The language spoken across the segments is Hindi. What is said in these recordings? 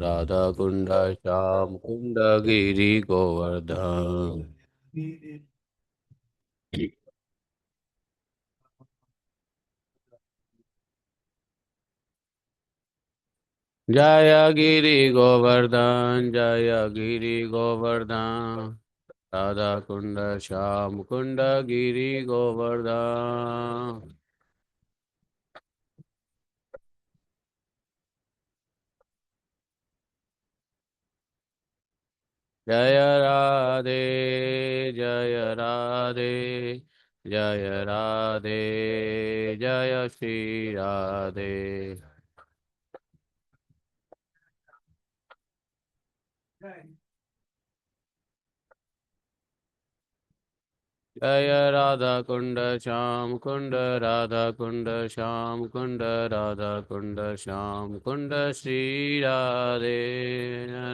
राधा कुंड श्याम कुंड गिरी गोवर्धन। जय गिरी गोवर्धन जय गिरी गोवर्धन। राधा कुंड श्याम कुंड गिरी गोवर्धन। जय राधे जय राधे जय राधे जय श्री राधे। जय राधा कुंड श्याम कुंड राधा कुंड श्याम कुंड राधा कुंड श्याम कुंड श्री राधे।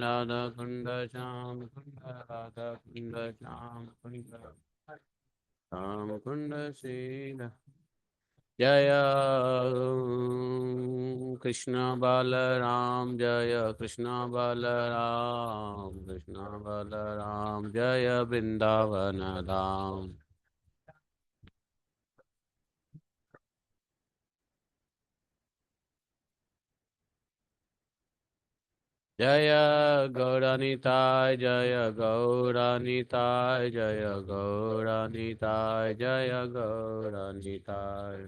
राधा कुंड श्याम कुंड राधा कुंड श्याम कुंड श्याम कुंड श्री जय कृष्ण बलराम जय कृष्ण बलराम कृष्ण बलराम जय वृंदावन धाम। जय गौरानिताय जय गौरानिताय जय गौरानिताय जय गौरानिताय।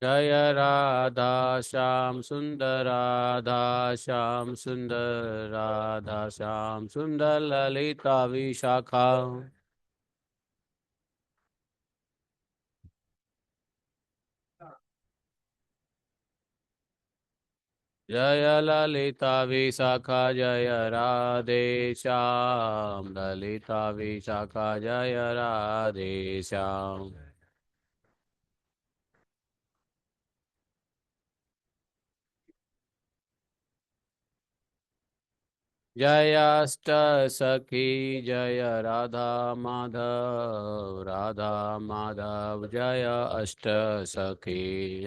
जय राधा श्याम सुंदर राधा श्याम सुंदर राधा श्याम सुंदर ललिता विशाखा। जय ललिता विशाखा जय राधे श्याम ललिता विशाखा जय राधे श्याम। जय अष्ट सखी जय राधा माधव राधा माधव जय अष्ट सखी।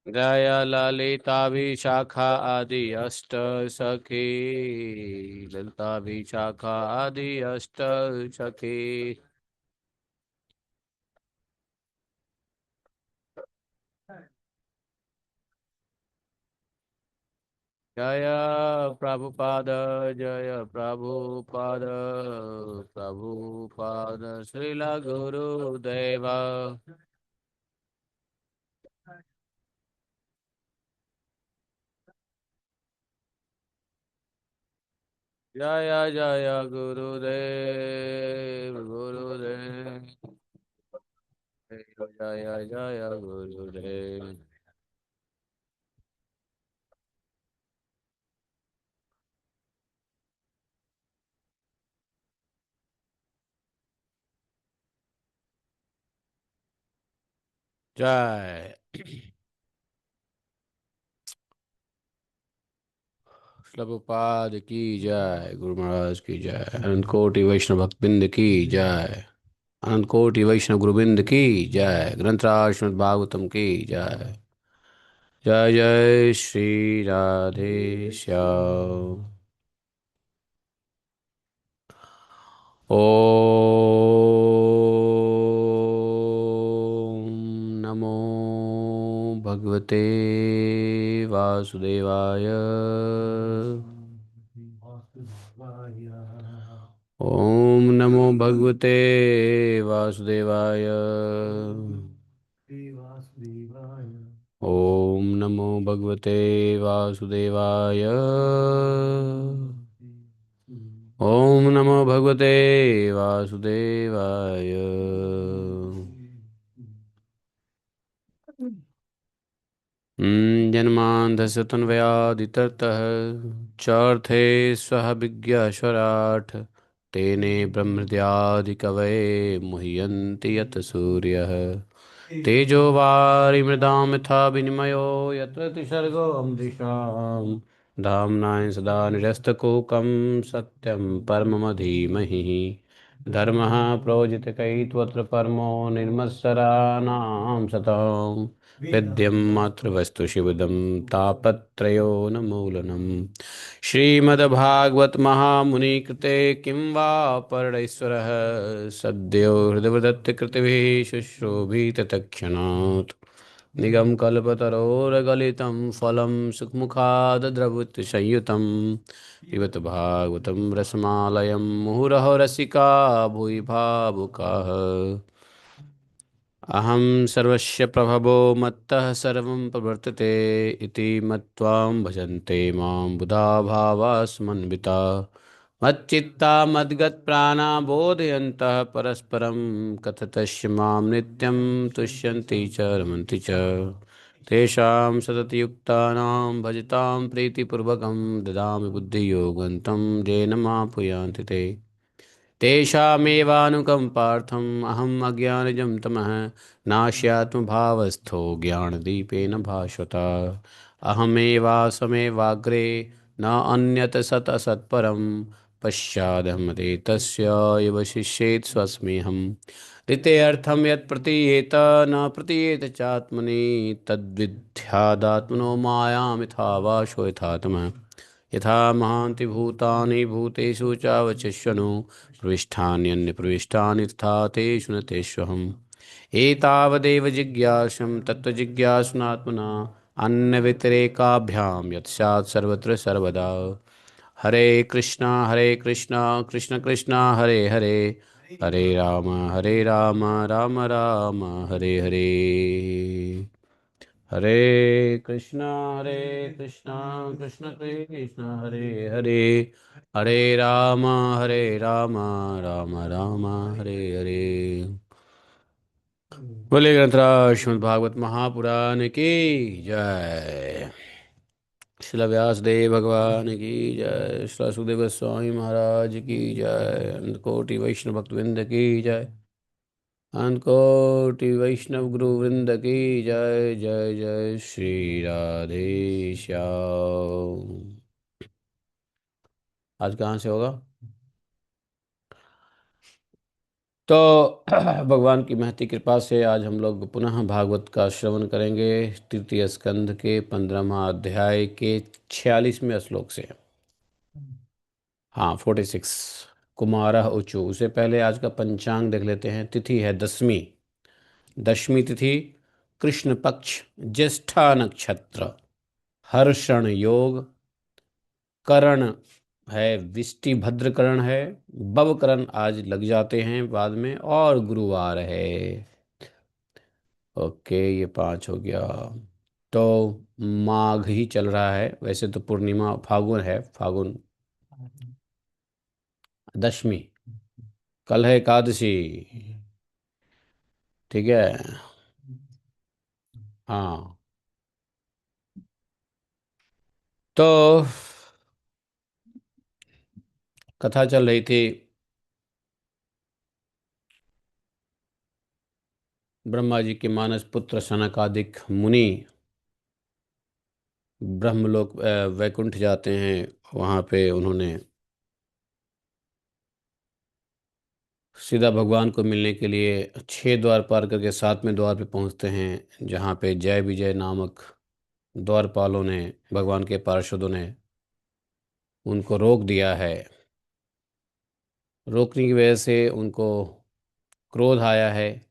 जय ललिता विशाखा आदि अष्ट सखी ललिता विशाखा आदि अष्ट सखी। जय प्रभुपाद जय प्रभुपाद प्रभुपाद श्रील गुरुदेव। जय जय गुरुदेव गुरुदेव जय जय गुरुदेव। जय प्रभुपाद की जय गुरु महाराज की जय अनंत कोटि वैष्णव भक्तबिंद की जय अनंत कोटि वैष्णव गुरुबिंद की जय ग्रंथराज श्रीमद् भागवतम की जय। जय जय श्री राधे श्याम। ओम नमो भगवते वासुदेवाय। ओम नमो भगवते वासुदेवाय। ओम नमो भगवते वासुदेवाय। ओम नमो भगवते वासुदेवाय। जन्मान्धस्य तन्वयादितरतः चार्थे स्वः विज्ञाश्वराट् तेने ब्रह्मद्यादिकवये मुह्यन्ति यत् सूर्यः तेजो वारिमृदां यथा विनिमयो यत्र त्रिसर्गो मृषाम् धाम्नाय सदा निरस्तकुहकं सत्यं परमं धीमहि धर्मः प्रोजितकैत्वत्र परमो निर्मत्सराणां सतां वेद्यं मातृवस्तु शिवदं तापत्रयोन्मूलनम् श्रीमद्भागवत महामुनिकृते किं वा परैश्वरः सद्यो हृदवदत्त कृतिभिः शुश्रूषिततक्षणात् निगमकल्पतरोर्गलितं फलं सुखमुखादद्रवृत्तिसंयुतं पिबत भागवतं रसमालयं मुहुरहो रसिका भुवि भावुकाः अहं सर्वस्य प्रभवो मत्तः सर्वं प्रवर्तते इति मत्वां भजन्ते मां बुधा भावा समन्विता मच्चित्ता मद्गतप्राणा बोधयन्तः परस्परं कथयन्तः मां नित्यं तुष्यन्ति च रमन्ति च तेषां सततयुक्तानां भजतां प्रीतिपूर्वकं ददामि बुद्धियोगं तं येन मापुयान्ति ते तेषामेवानुकम्पार्थम् अहम् अज्ञानजं तमः नाश्यात्मभावस्थो ज्ञानदीपेन भास्वता अहमेवासमेवाग्रे न अन्यत् सत् असत्परं पश्चादहमदेतस्य एव शिष्येत् स्वस्म्यहम् ऋतेऽर्थं यत् प्रतीयेत न प्रतीयेत चात्मनि तद्विद्यादात्मनो मायां यथा वाशो यथात्मः यथा महान्ति भूतानि भूतेषु चावचिष्यनु प्रविष्टान्यन्यप्रविष्टानि तथा तेषु न तेष्वहम् एतावदेव जिज्ञासं तत्त्वजिज्ञासुनात्मना अन्यव्यतिरेकाभ्यां यत् स्यात् सर्वत्र सर्वदा हरे कृष्णा कृष्ण कृष्ण हरे हरे हरे राम राम राम हरे हरे हरे कृष्णा कृष्ण कृष्ण हरे हरे हरे राम राम राम हरे हरे। बोले ग्रंथराज श्रीमद् भागवत महापुराण की जय। श्रील व्यासदेव भगवान की जय। श्री सुखदेव गोस्वामी महाराज की जय। अनंत कोटि वैष्णव भक्तवृंद की जय। अनंत कोटि वैष्णव गुरु वृंद की जय जय जय श्री राधे श्याम। आज कहाँ से होगा? तो भगवान की महती कृपा से आज हम लोग पुनः भागवत का श्रवण करेंगे तृतीय स्कंध के 15वां अध्याय के 46वें श्लोक से। हाँ 46। कुमारः ऊचु। उससे पहले आज का पंचांग देख लेते हैं। तिथि है दशमी। दशमी तिथि कृष्ण पक्ष ज्येष्ठा नक्षत्र। हर्षण योग। करण है विष्टि भद्रकरण है। बवकरण आज लग जाते हैं बाद में। और गुरुवार है। ओके ये 5 हो गया। तो माघ ही चल रहा है वैसे तो। पूर्णिमा फागुन है। फागुन दशमी। कल है एकादशी। ठीक है। हाँ तो कथा चल रही थी। ब्रह्मा जी के मानस पुत्र सनकादिक मुनि ब्रह्मलोक वैकुंठ जाते हैं। वहाँ पे उन्होंने सीधा भगवान को मिलने के लिए 6 द्वार पार करके 7वें द्वार पे पहुँचते हैं जहाँ पे जय विजय नामक द्वारपालों ने भगवान के पार्षदों ने उनको रोक दिया है। रोकने की वजह से उनको क्रोध आया है।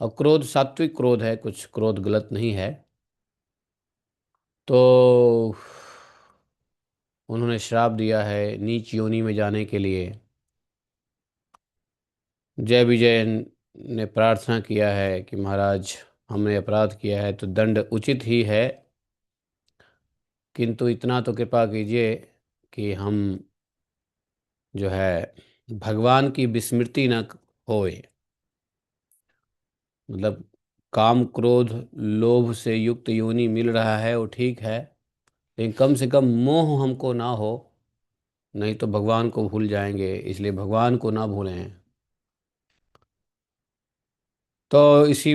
और क्रोध सात्विक क्रोध है। कुछ क्रोध गलत नहीं है। तो उन्होंने श्राप दिया है नीच योनि में जाने के लिए। जय विजय ने प्रार्थना किया है कि महाराज हमने अपराध किया है तो दंड उचित ही है, किंतु इतना तो कृपा कीजिए कि हम जो है भगवान की विस्मृति न होए। मतलब काम क्रोध लोभ से युक्त योनि मिल रहा है वो ठीक है, लेकिन कम से कम मोह हमको ना हो। नहीं तो भगवान को भूल जाएंगे, इसलिए भगवान को ना भूलें। तो इसी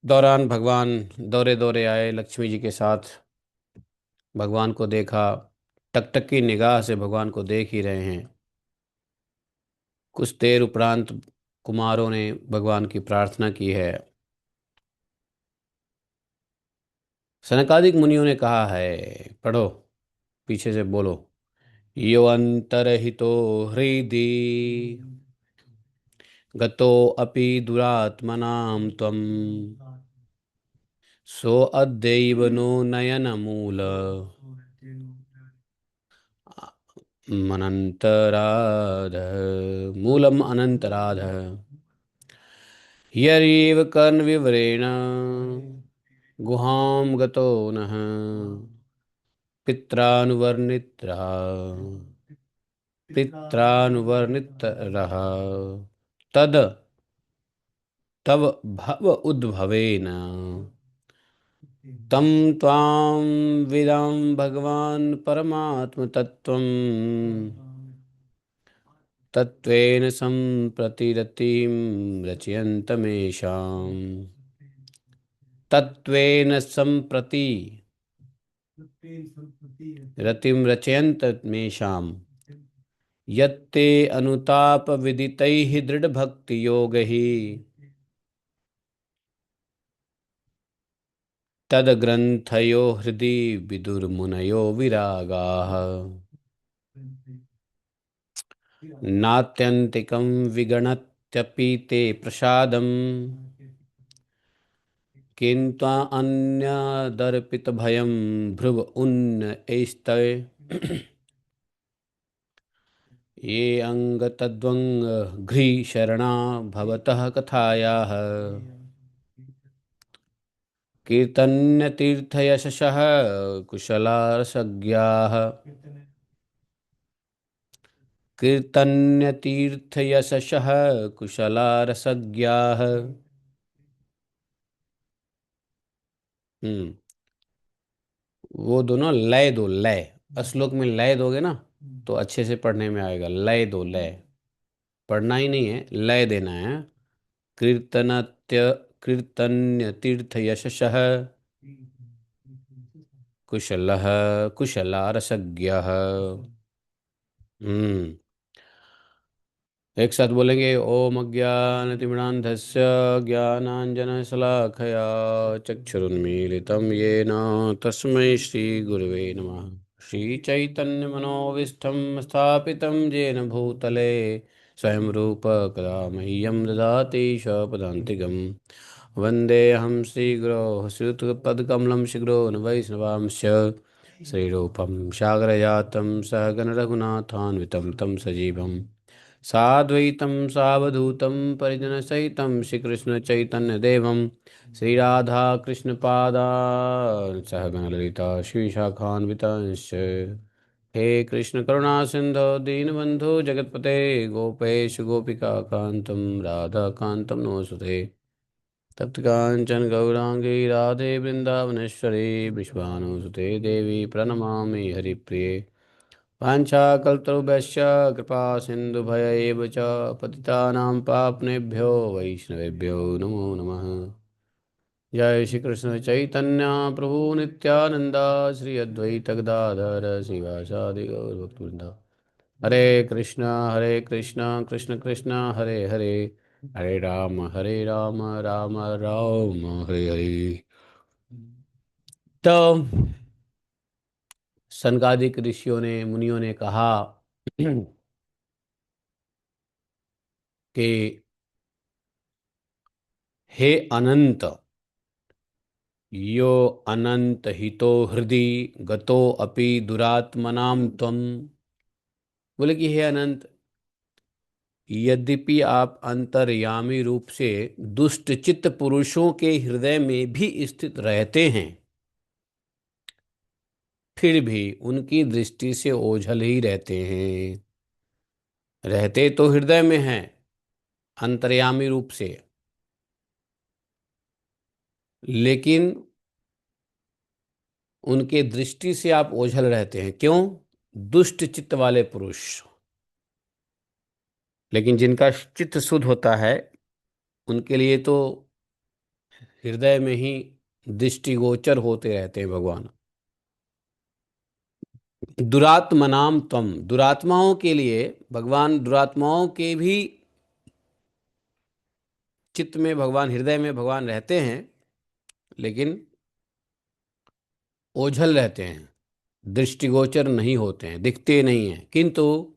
दौरान भगवान दौरे दौरे आए लक्ष्मी जी के साथ। भगवान को देखा। टकटकी निगाह से भगवान को देख ही रहे हैं। कुछ देर उपरांत कुमारों ने भगवान की प्रार्थना की है। सनकादिक मुनियों ने कहा है, पढ़ो, पीछे से बोलो। यो अंतरहितो हृदि गतो अपि दुरात्मनां त्वं सो अद्यैव नो नयनमूल अनन्तराध मूलम अनन्तराध यरीव कर्णविवरेण गुहां गतो नः पित्रानुवर्णितः पित्रानुवर्णितरः तद तव भव उद्भवेन तं त्वां विदां भगवान् परमात्मतत्त्वं तत्त्वेन सम्प्रति रतिं रचयन्तमेषाम् तत्त्वेन सम्प्रति रतिं रचयन्तमेषाम् यत्ते अनुताप विदितैः दृढ़भक्तियोगैः तद्ग्रन्थयो हृदि विदुर्मुनयो विरागाः नात्यन्तिकं विगणत्यपि ते प्रसादम् किन्त्वा अन्यदर्पितभयं भ्रुव उन्नयैस्तवे ये अङ्गतद्वङ्घ्रिशरणा भवतः कथायाः कीर्तन्यतीर्थयशसः कुशलारसज्ञाः कीर्तन्यतीर्थयशसः कुशलारसज्ञाः। हम्म, वो दोनों लय दो, लय। श्लोक में लय दोगे ना तो अच्छे से पढ़ने में आएगा। लय दो, लय पढ़ना ही नहीं है, लय देना है। कीर्तनत्य कीर्तन्य तीर्थ यशसः कुशलः कुशलारसज्ञः। हम्म, एक साथ बोलेंगे। ओम अज्ञानतिमिरान्धस्य ज्ञानाञ्जनशलाकया चक्षुरुन्मीलितं येन तस्मै श्रीगुरवे नमः। श्रीचैतन्यमनोविष्ठं स्थापितं येन भूतले स्वयं रूप कदा मह्यं ददाति स्वपदान्तिकं। वन्देऽहं श्रीगुरोः श्रीयुतपदकमलं शीघ्रो न वैष्णवांश्च श्रीरूपं सागरजातं सहगणरघुनाथान्वितं तं सजीवं साद्वैतं सावधूतं परिजनसहितं श्रीकृष्णचैतन्यदेवं श्रीराधाकृष्णपादान् सहगणललिता श्रीशाखान्वितांश्च। हे कृष्ण करुणा सिन्धो दीनबन्धो जगत्पते गोपेश गोपिकान्तं राधाकान्तं नमोऽस्तुते। तप्तकाञ्चन गौराङ्गी राधे वृन्दावनेश्वरी विश्वानुसुते देवी प्रणमामि हरिप्रिये। वाञ्छाकल्पतरुभ्यश्च कृपा सिन्धुभय एव च पतितानां पावनेभ्यो वैष्णवेभ्यो नमो नमः। जय श्री कृष्ण चैतन्य प्रभु नित्यानंद श्री अद्वैत गदाधर श्रीवासादि गौरभक्तवृंद। हरे कृष्ण कृष्ण कृष्ण हरे हरे, हरे राम राम राम हरे हरे। तो सनकादिक ऋषियों ने, मुनियों ने कहा कि हे अनंत, यो अनंत हितो हृदि गतो अपि दुरात्मनाम त्वम। बोले कि हे अनंत, यद्यपि आप अंतर्यामी रूप से दुष्ट चित्त पुरुषों के हृदय में भी स्थित रहते हैं, फिर भी उनकी दृष्टि से ओझल ही रहते हैं। रहते तो हृदय में हैं अंतर्यामी रूप से, लेकिन उनके दृष्टि से आप ओझल रहते हैं। क्यों? दुष्ट चित्त वाले पुरुष। लेकिन जिनका चित्त शुद्ध होता है, उनके लिए तो हृदय में ही दृष्टिगोचर होते रहते हैं भगवान। दुरात्मनाम त्वम, दुरात्माओं के लिए भगवान, दुरात्माओं के भी चित्त में भगवान, हृदय में भगवान रहते हैं, लेकिन ओझल रहते हैं, दृष्टिगोचर नहीं होते हैं, दिखते नहीं हैं, किंतु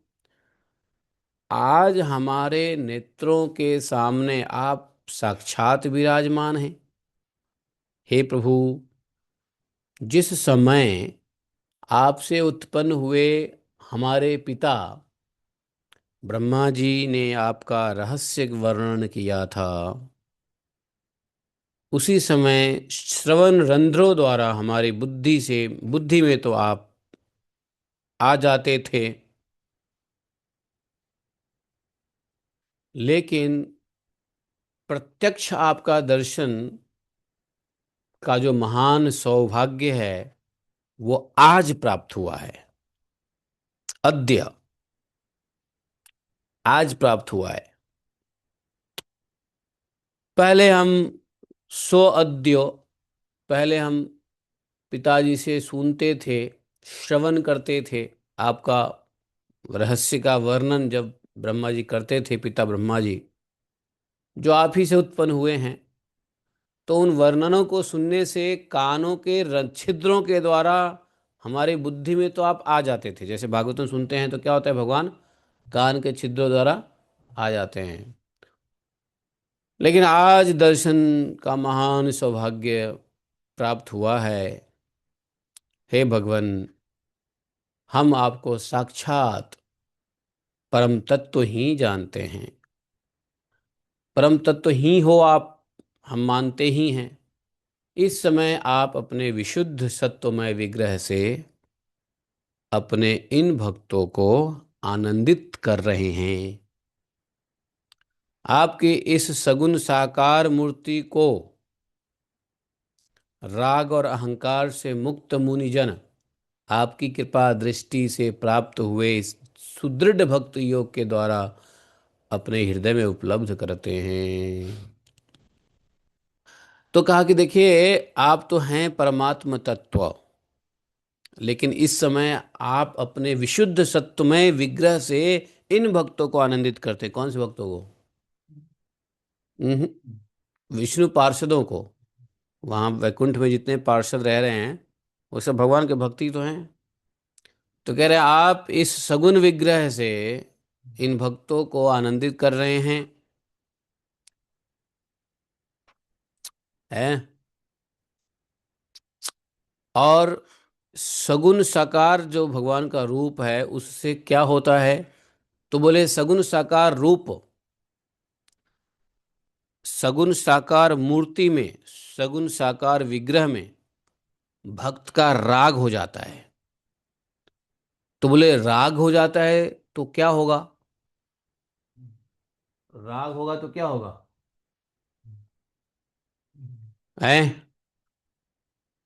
आज हमारे नेत्रों के सामने आप साक्षात विराजमान हैं। हे प्रभु, जिस समय आपसे उत्पन्न हुए हमारे पिता ब्रह्मा जी ने आपका रहस्य वर्णन किया था, उसी समय श्रवण रंध्रों द्वारा हमारी बुद्धि से, बुद्धि में तो आप आ जाते थे, लेकिन प्रत्यक्ष आपका दर्शन का जो महान सौभाग्य है वो आज प्राप्त हुआ है। अद्य, आज प्राप्त हुआ है। पहले हम सो अद्यो, पहले हम पिताजी से सुनते थे, श्रवण करते थे, आपका रहस्य का वर्णन जब ब्रह्मा जी करते थे, पिता ब्रह्मा जी जो आप ही से उत्पन्न हुए हैं, तो उन वर्णनों को सुनने से कानों के छिद्रों के द्वारा हमारी बुद्धि में तो आप आ जाते थे। जैसे भागवतम सुनते हैं तो क्या होता है, भगवान कान के छिद्रों द्वारा आ जाते हैं। लेकिन आज दर्शन का महान सौभाग्य प्राप्त हुआ है। हे भगवान, हम आपको साक्षात परम तत्व ही जानते हैं, परम तत्व ही हो आप, हम मानते ही हैं। इस समय आप अपने विशुद्ध सत्वमय विग्रह से अपने इन भक्तों को आनंदित कर रहे हैं। आपकी इस सगुण साकार मूर्ति को राग और अहंकार से मुक्त मुनिजन आपकी कृपा दृष्टि से प्राप्त हुए इस सुदृढ़ भक्त योग के द्वारा अपने हृदय में उपलब्ध करते हैं। तो कहा कि देखिए, आप तो हैं परमात्म तत्व, लेकिन इस समय आप अपने विशुद्ध सत्वमय विग्रह से इन भक्तों को आनंदित करते। कौन से भक्तों को? विष्णु पार्षदों को। वहाँ वैकुंठ में जितने पार्षद रह रहे हैं वो सब भगवान के भक्ति तो हैं। तो कह रहे हैं आप इस सगुण विग्रह से इन भक्तों को आनंदित कर रहे हैं, हैं? और सगुण साकार जो भगवान का रूप है उससे क्या होता है? तो बोले सगुण साकार रूप, सगुण साकार मूर्ति में, सगुण साकार विग्रह में भक्त का राग हो जाता है। तो बोले राग हो जाता है तो क्या होगा? राग होगा तो क्या होगा? है?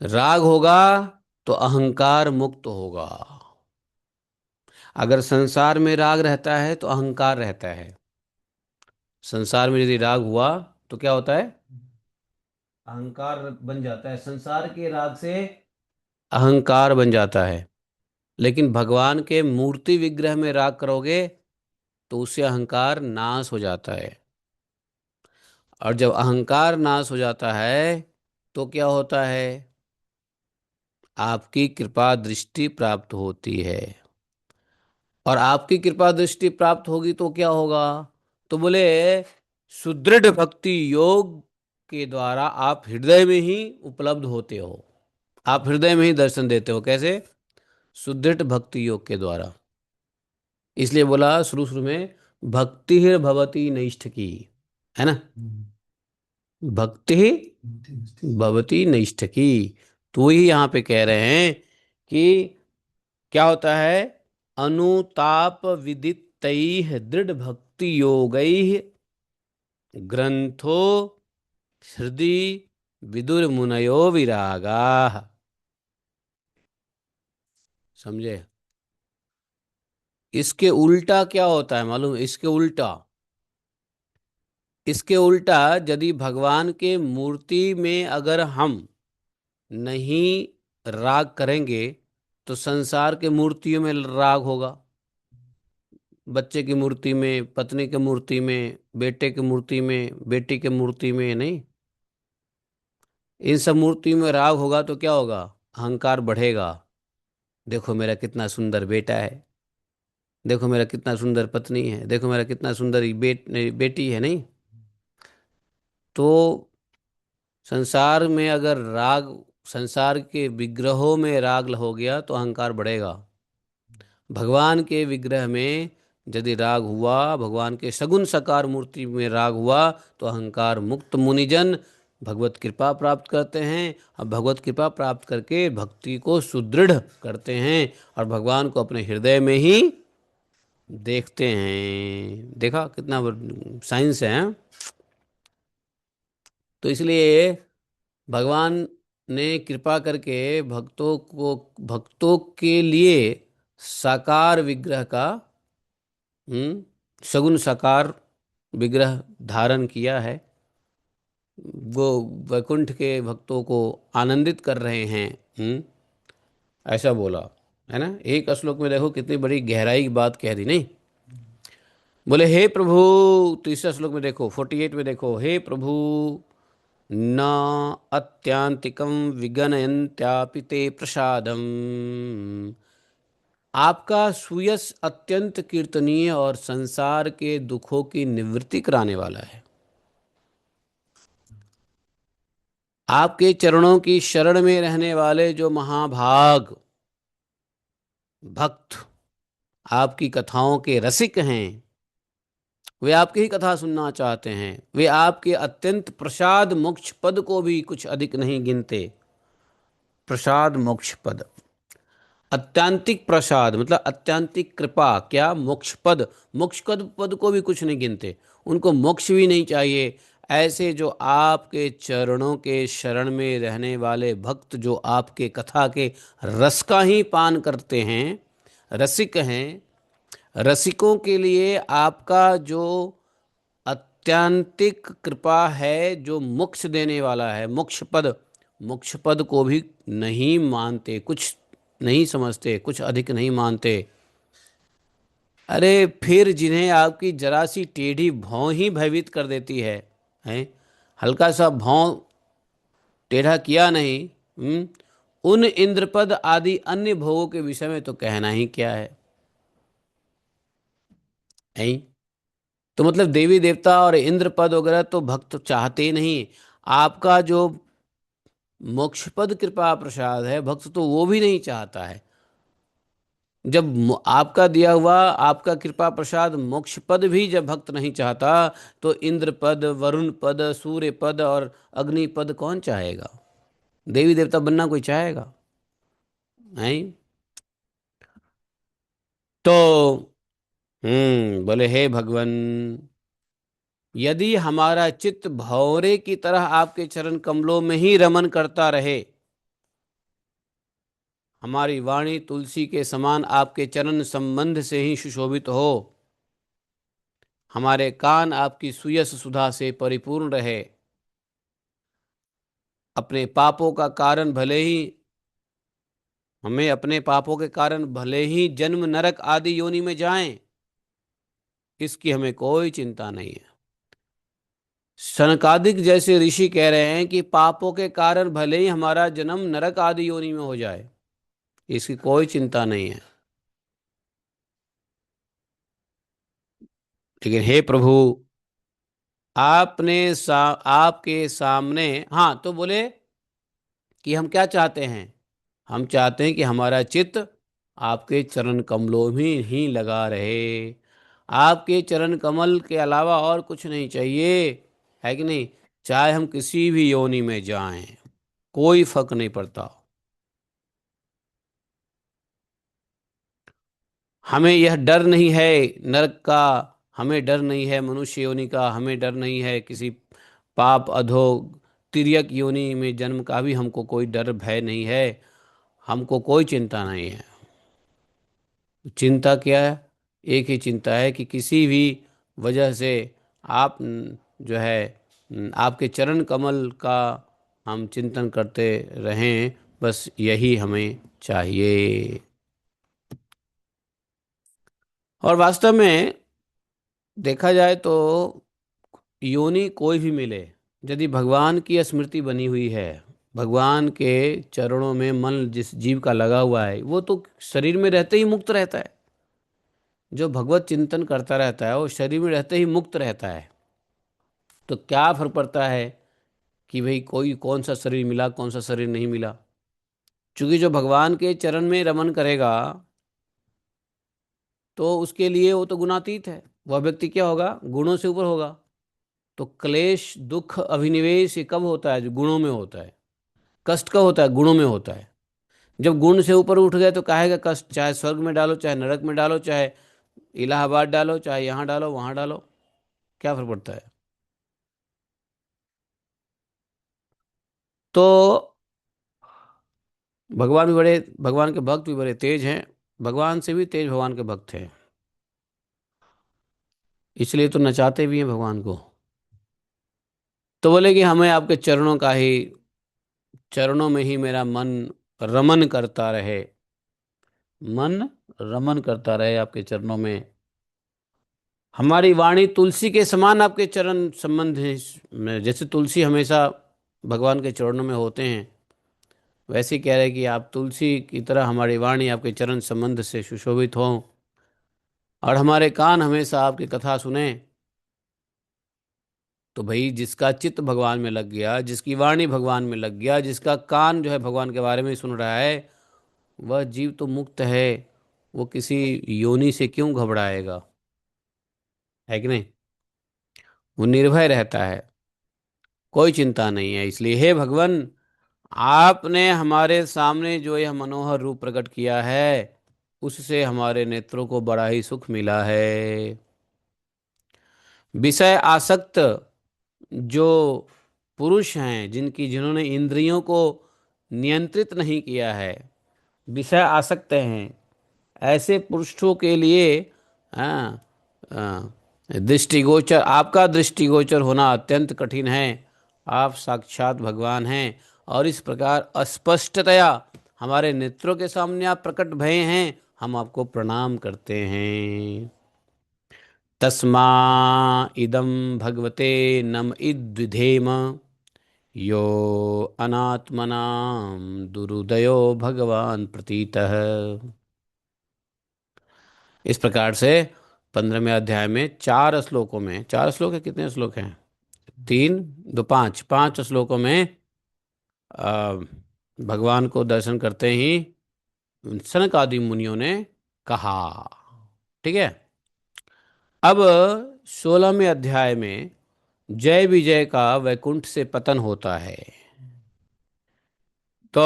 राग होगा तो अहंकार मुक्त होगा। अगर संसार में राग रहता है तो अहंकार रहता है। संसार में यदि राग हुआ तो क्या होता है? अहंकार बन जाता है। संसार के राग से अहंकार बन जाता है। लेकिन भगवान के मूर्ति विग्रह में राग करोगे तो उससे अहंकार नाश हो जाता है। और जब अहंकार नाश हो जाता है तो क्या होता है? आपकी कृपा दृष्टि प्राप्त होती है। और आपकी कृपा दृष्टि प्राप्त होगी तो क्या होगा? तो बोले सुदृढ़ भक्ति योग के द्वारा आप हृदय में ही उपलब्ध होते हो, आप हृदय में ही दर्शन देते हो। कैसे? सुदृढ़ भक्ति योग के द्वारा। इसलिए बोला शुरू शुरू में भक्ति भवती नैष्ठ की, है ना? भक्ति भवती नैष्ठ की। तो ही यहाँ पे कह रहे हैं कि क्या होता है? अनुताप विदितैः दृढ़ भक्ति योगैः ग्रंथो हृदि विदुर मुनयो विरागाः। समझे? इसके उल्टा क्या होता है मालूम? इसके उल्टा, इसके उल्टा यदि भगवान के मूर्ति में अगर हम नहीं राग करेंगे तो संसार के मूर्तियों में राग होगा, बच्चे की मूर्ति में, पत्नी की मूर्ति में, बेटे की मूर्ति में, बेटी की मूर्ति में नहीं। इन सब मूर्तियों में राग होगा तो क्या होगा? अहंकार बढ़ेगा। देखो मेरा कितना सुंदर बेटा है, देखो मेरा कितना सुंदर पत्नी है, देखो मेरा कितना सुंदर बेटी है नहीं। तो संसार में अगर राग, संसार के विग्रहों में राग हो गया तो अहंकार बढ़ेगा। भगवान के विग्रह में यदि राग हुआ, भगवान के सगुण साकार मूर्ति में राग हुआ, तो अहंकार मुक्त मुनिजन भगवत कृपा प्राप्त करते हैं। और भगवत कृपा प्राप्त करके भक्ति को सुदृढ़ करते हैं और भगवान को अपने हृदय में ही देखते हैं। देखा कितना साइंस है, हाँ? तो इसलिए भगवान ने कृपा करके भक्तों के लिए साकार विग्रह का, सगुण साकार विग्रह धारण किया है। वो वैकुंठ के भक्तों को आनंदित कर रहे हैं। ऐसा बोला है ना। एक श्लोक में देखो कितनी बड़ी गहराई की बात कह दी नहीं। बोले हे प्रभु, तीसरा श्लोक में देखो 48 में देखो, हे प्रभु न अत्यांतिकम विगणयन्त्यापि ते प्रसादम। आपका सुयस अत्यंत कीर्तनीय और संसार के दुखों की निवृत्ति कराने वाला है। आपके चरणों की शरण में रहने वाले जो महाभाग भक्त आपकी कथाओं के रसिक हैं, वे आपकी ही कथा सुनना चाहते हैं। वे आपके अत्यंत प्रसाद मोक्ष पद को भी कुछ अधिक नहीं गिनते। प्रसाद मोक्ष पद, अत्यांतिक प्रसाद मतलब अत्यांतिक कृपा, क्या मोक्ष पद, मोक्ष पद को भी कुछ नहीं गिनते। उनको मोक्ष भी नहीं चाहिए। ऐसे जो आपके चरणों के शरण में रहने वाले भक्त, जो आपके कथा के रस का ही पान करते हैं, रसिक हैं, रसिकों के लिए आपका जो अत्यांतिक कृपा है, जो मोक्ष देने वाला है, मोक्ष पद को भी नहीं मानते, कुछ नहीं समझते, कुछ अधिक नहीं मानते। अरे फिर जिन्हें आपकी जरा सी टेढ़ी भौं ही भयभीत कर देती है, हैं, हल्का सा भौं टेढ़ा किया नहीं, उन इंद्रपद आदि अन्य भोगों के विषय में तो कहना ही क्या है, हैं? तो मतलब देवी देवता और इंद्र पद वगैरह तो भक्त चाहते ही नहीं। आपका जो मोक्षपद कृपा प्रसाद है, भक्त तो वो भी नहीं चाहता है। जब आपका दिया हुआ आपका कृपा प्रसाद मोक्ष पद भी जब भक्त नहीं चाहता, तो इंद्र पद, वरुण पद, सूर्य पद और अग्नि पद कौन चाहेगा? देवी देवता बनना कोई चाहेगा? नहीं। तो बोले हे भगवान, यदि हमारा चित्त भौरे की तरह आपके चरण कमलों में ही रमन करता रहे, हमारी वाणी तुलसी के समान आपके चरण संबंध से ही सुशोभित हो, हमारे कान आपकी सुयस सुधा से परिपूर्ण रहे, अपने पापों का कारण भले ही हमें अपने पापों के कारण भले ही जन्म नरक आदि योनि में जाएं, इसकी हमें कोई चिंता नहीं है। सनकादिक जैसे ऋषि कह रहे हैं कि पापों के कारण भले ही हमारा जन्म नरक आदि योनि में हो जाए, इसकी कोई चिंता नहीं है। लेकिन हे प्रभु, आपके सामने, हाँ, तो बोले कि हम क्या चाहते हैं? हम चाहते हैं कि हमारा चित्त आपके चरण कमलों में ही लगा रहे। आपके चरण कमल के अलावा और कुछ नहीं चाहिए, है कि नहीं? चाहे हम किसी भी योनि में जाएं, कोई फर्क नहीं पड़ता। हमें यह डर नहीं है नरक का, हमें डर नहीं है मनुष्य योनि का, हमें डर नहीं है किसी पाप अधोग तिर्यक योनि में जन्म का भी हमको कोई डर भय नहीं है। हमको कोई चिंता नहीं है। चिंता क्या है? एक ही चिंता है कि किसी भी वजह से आप जो है आपके चरण कमल का हम चिंतन करते रहें, बस यही हमें चाहिए। और वास्तव में देखा जाए तो योनि कोई भी मिले, यदि भगवान की स्मृति बनी हुई है, भगवान के चरणों में मन जिस जीव का लगा हुआ है, वो तो शरीर में रहते ही मुक्त रहता है। जो भगवत चिंतन करता रहता है वो शरीर में रहते ही मुक्त रहता है। तो क्या फर्क पड़ता है कि भाई कोई कौन सा शरीर मिला कौन सा शरीर नहीं मिला। क्योंकि जो भगवान के चरण में रमन करेगा तो उसके लिए वो तो गुणातीत है। वह व्यक्ति क्या होगा, गुणों से ऊपर होगा। तो क्लेश दुख अभिनिवेश ये कब होता है, जो गुणों में होता है। कष्ट कब होता है, गुणों में होता है। जब गुण से ऊपर उठ गए तो काहे का कष्ट, चाहे स्वर्ग में डालो चाहे नरक में डालो, चाहे इलाहाबाद डालो, चाहे यहाँ डालो वहाँ डालो, क्या फर्क पड़ता है। तो भगवान भी बड़े, भगवान के भक्त भी बड़े तेज हैं। भगवान से भी तेज भगवान के भक्त हैं। इसलिए तो नचाते भी हैं भगवान को। तो बोले कि हमें आपके चरणों का ही, चरणों में ही मेरा मन रमन करता रहे। मन रमन करता रहे आपके चरणों में। हमारी वाणी तुलसी के समान आपके चरण संबंध है में, जैसे तुलसी हमेशा भगवान के चरणों में होते हैं, वैसे ही कह रहे हैं कि आप तुलसी की तरह हमारी वाणी आपके चरण संबंध से सुशोभित हों, और हमारे कान हमेशा आपकी कथा सुने। तो भाई जिसका चित्त भगवान में लग गया, जिसकी वाणी भगवान में लग गया, जिसका कान जो है भगवान के बारे में सुन रहा है, वह जीव तो मुक्त है। वो किसी योनि से क्यों घबराएगा, है कि नहीं। वो निर्भय रहता है, कोई चिंता नहीं है। इसलिए हे भगवान, आपने हमारे सामने जो यह मनोहर रूप प्रकट किया है, उससे हमारे नेत्रों को बड़ा ही सुख मिला है। विषय आसक्त जो पुरुष हैं, जिन्होंने इंद्रियों को नियंत्रित नहीं किया है, विषय आसक्त हैं, ऐसे पुरुषों के लिए हाँ, दृष्टिगोचर, आपका दृष्टिगोचर होना अत्यंत कठिन है। आप साक्षात भगवान हैं, और इस प्रकार अस्पष्टतया हमारे नेत्रों के सामने आप प्रकट भय हैं। हम आपको प्रणाम करते हैं। तस्मा इदं भगवते नम इद्विधेम, यो अनात्मनां दुरुदयो भगवान प्रतीतः। इस प्रकार से 15वें अध्याय में 4 श्लोकों में, 4 श्लोक है, कितने श्लोक हैं, 3 2 5, 5 श्लोकों में आ, भगवान को दर्शन करते ही सनक आदि मुनियों ने कहा। ठीक है। अब 16वें अध्याय में जय विजय का वैकुंठ से पतन होता है। तो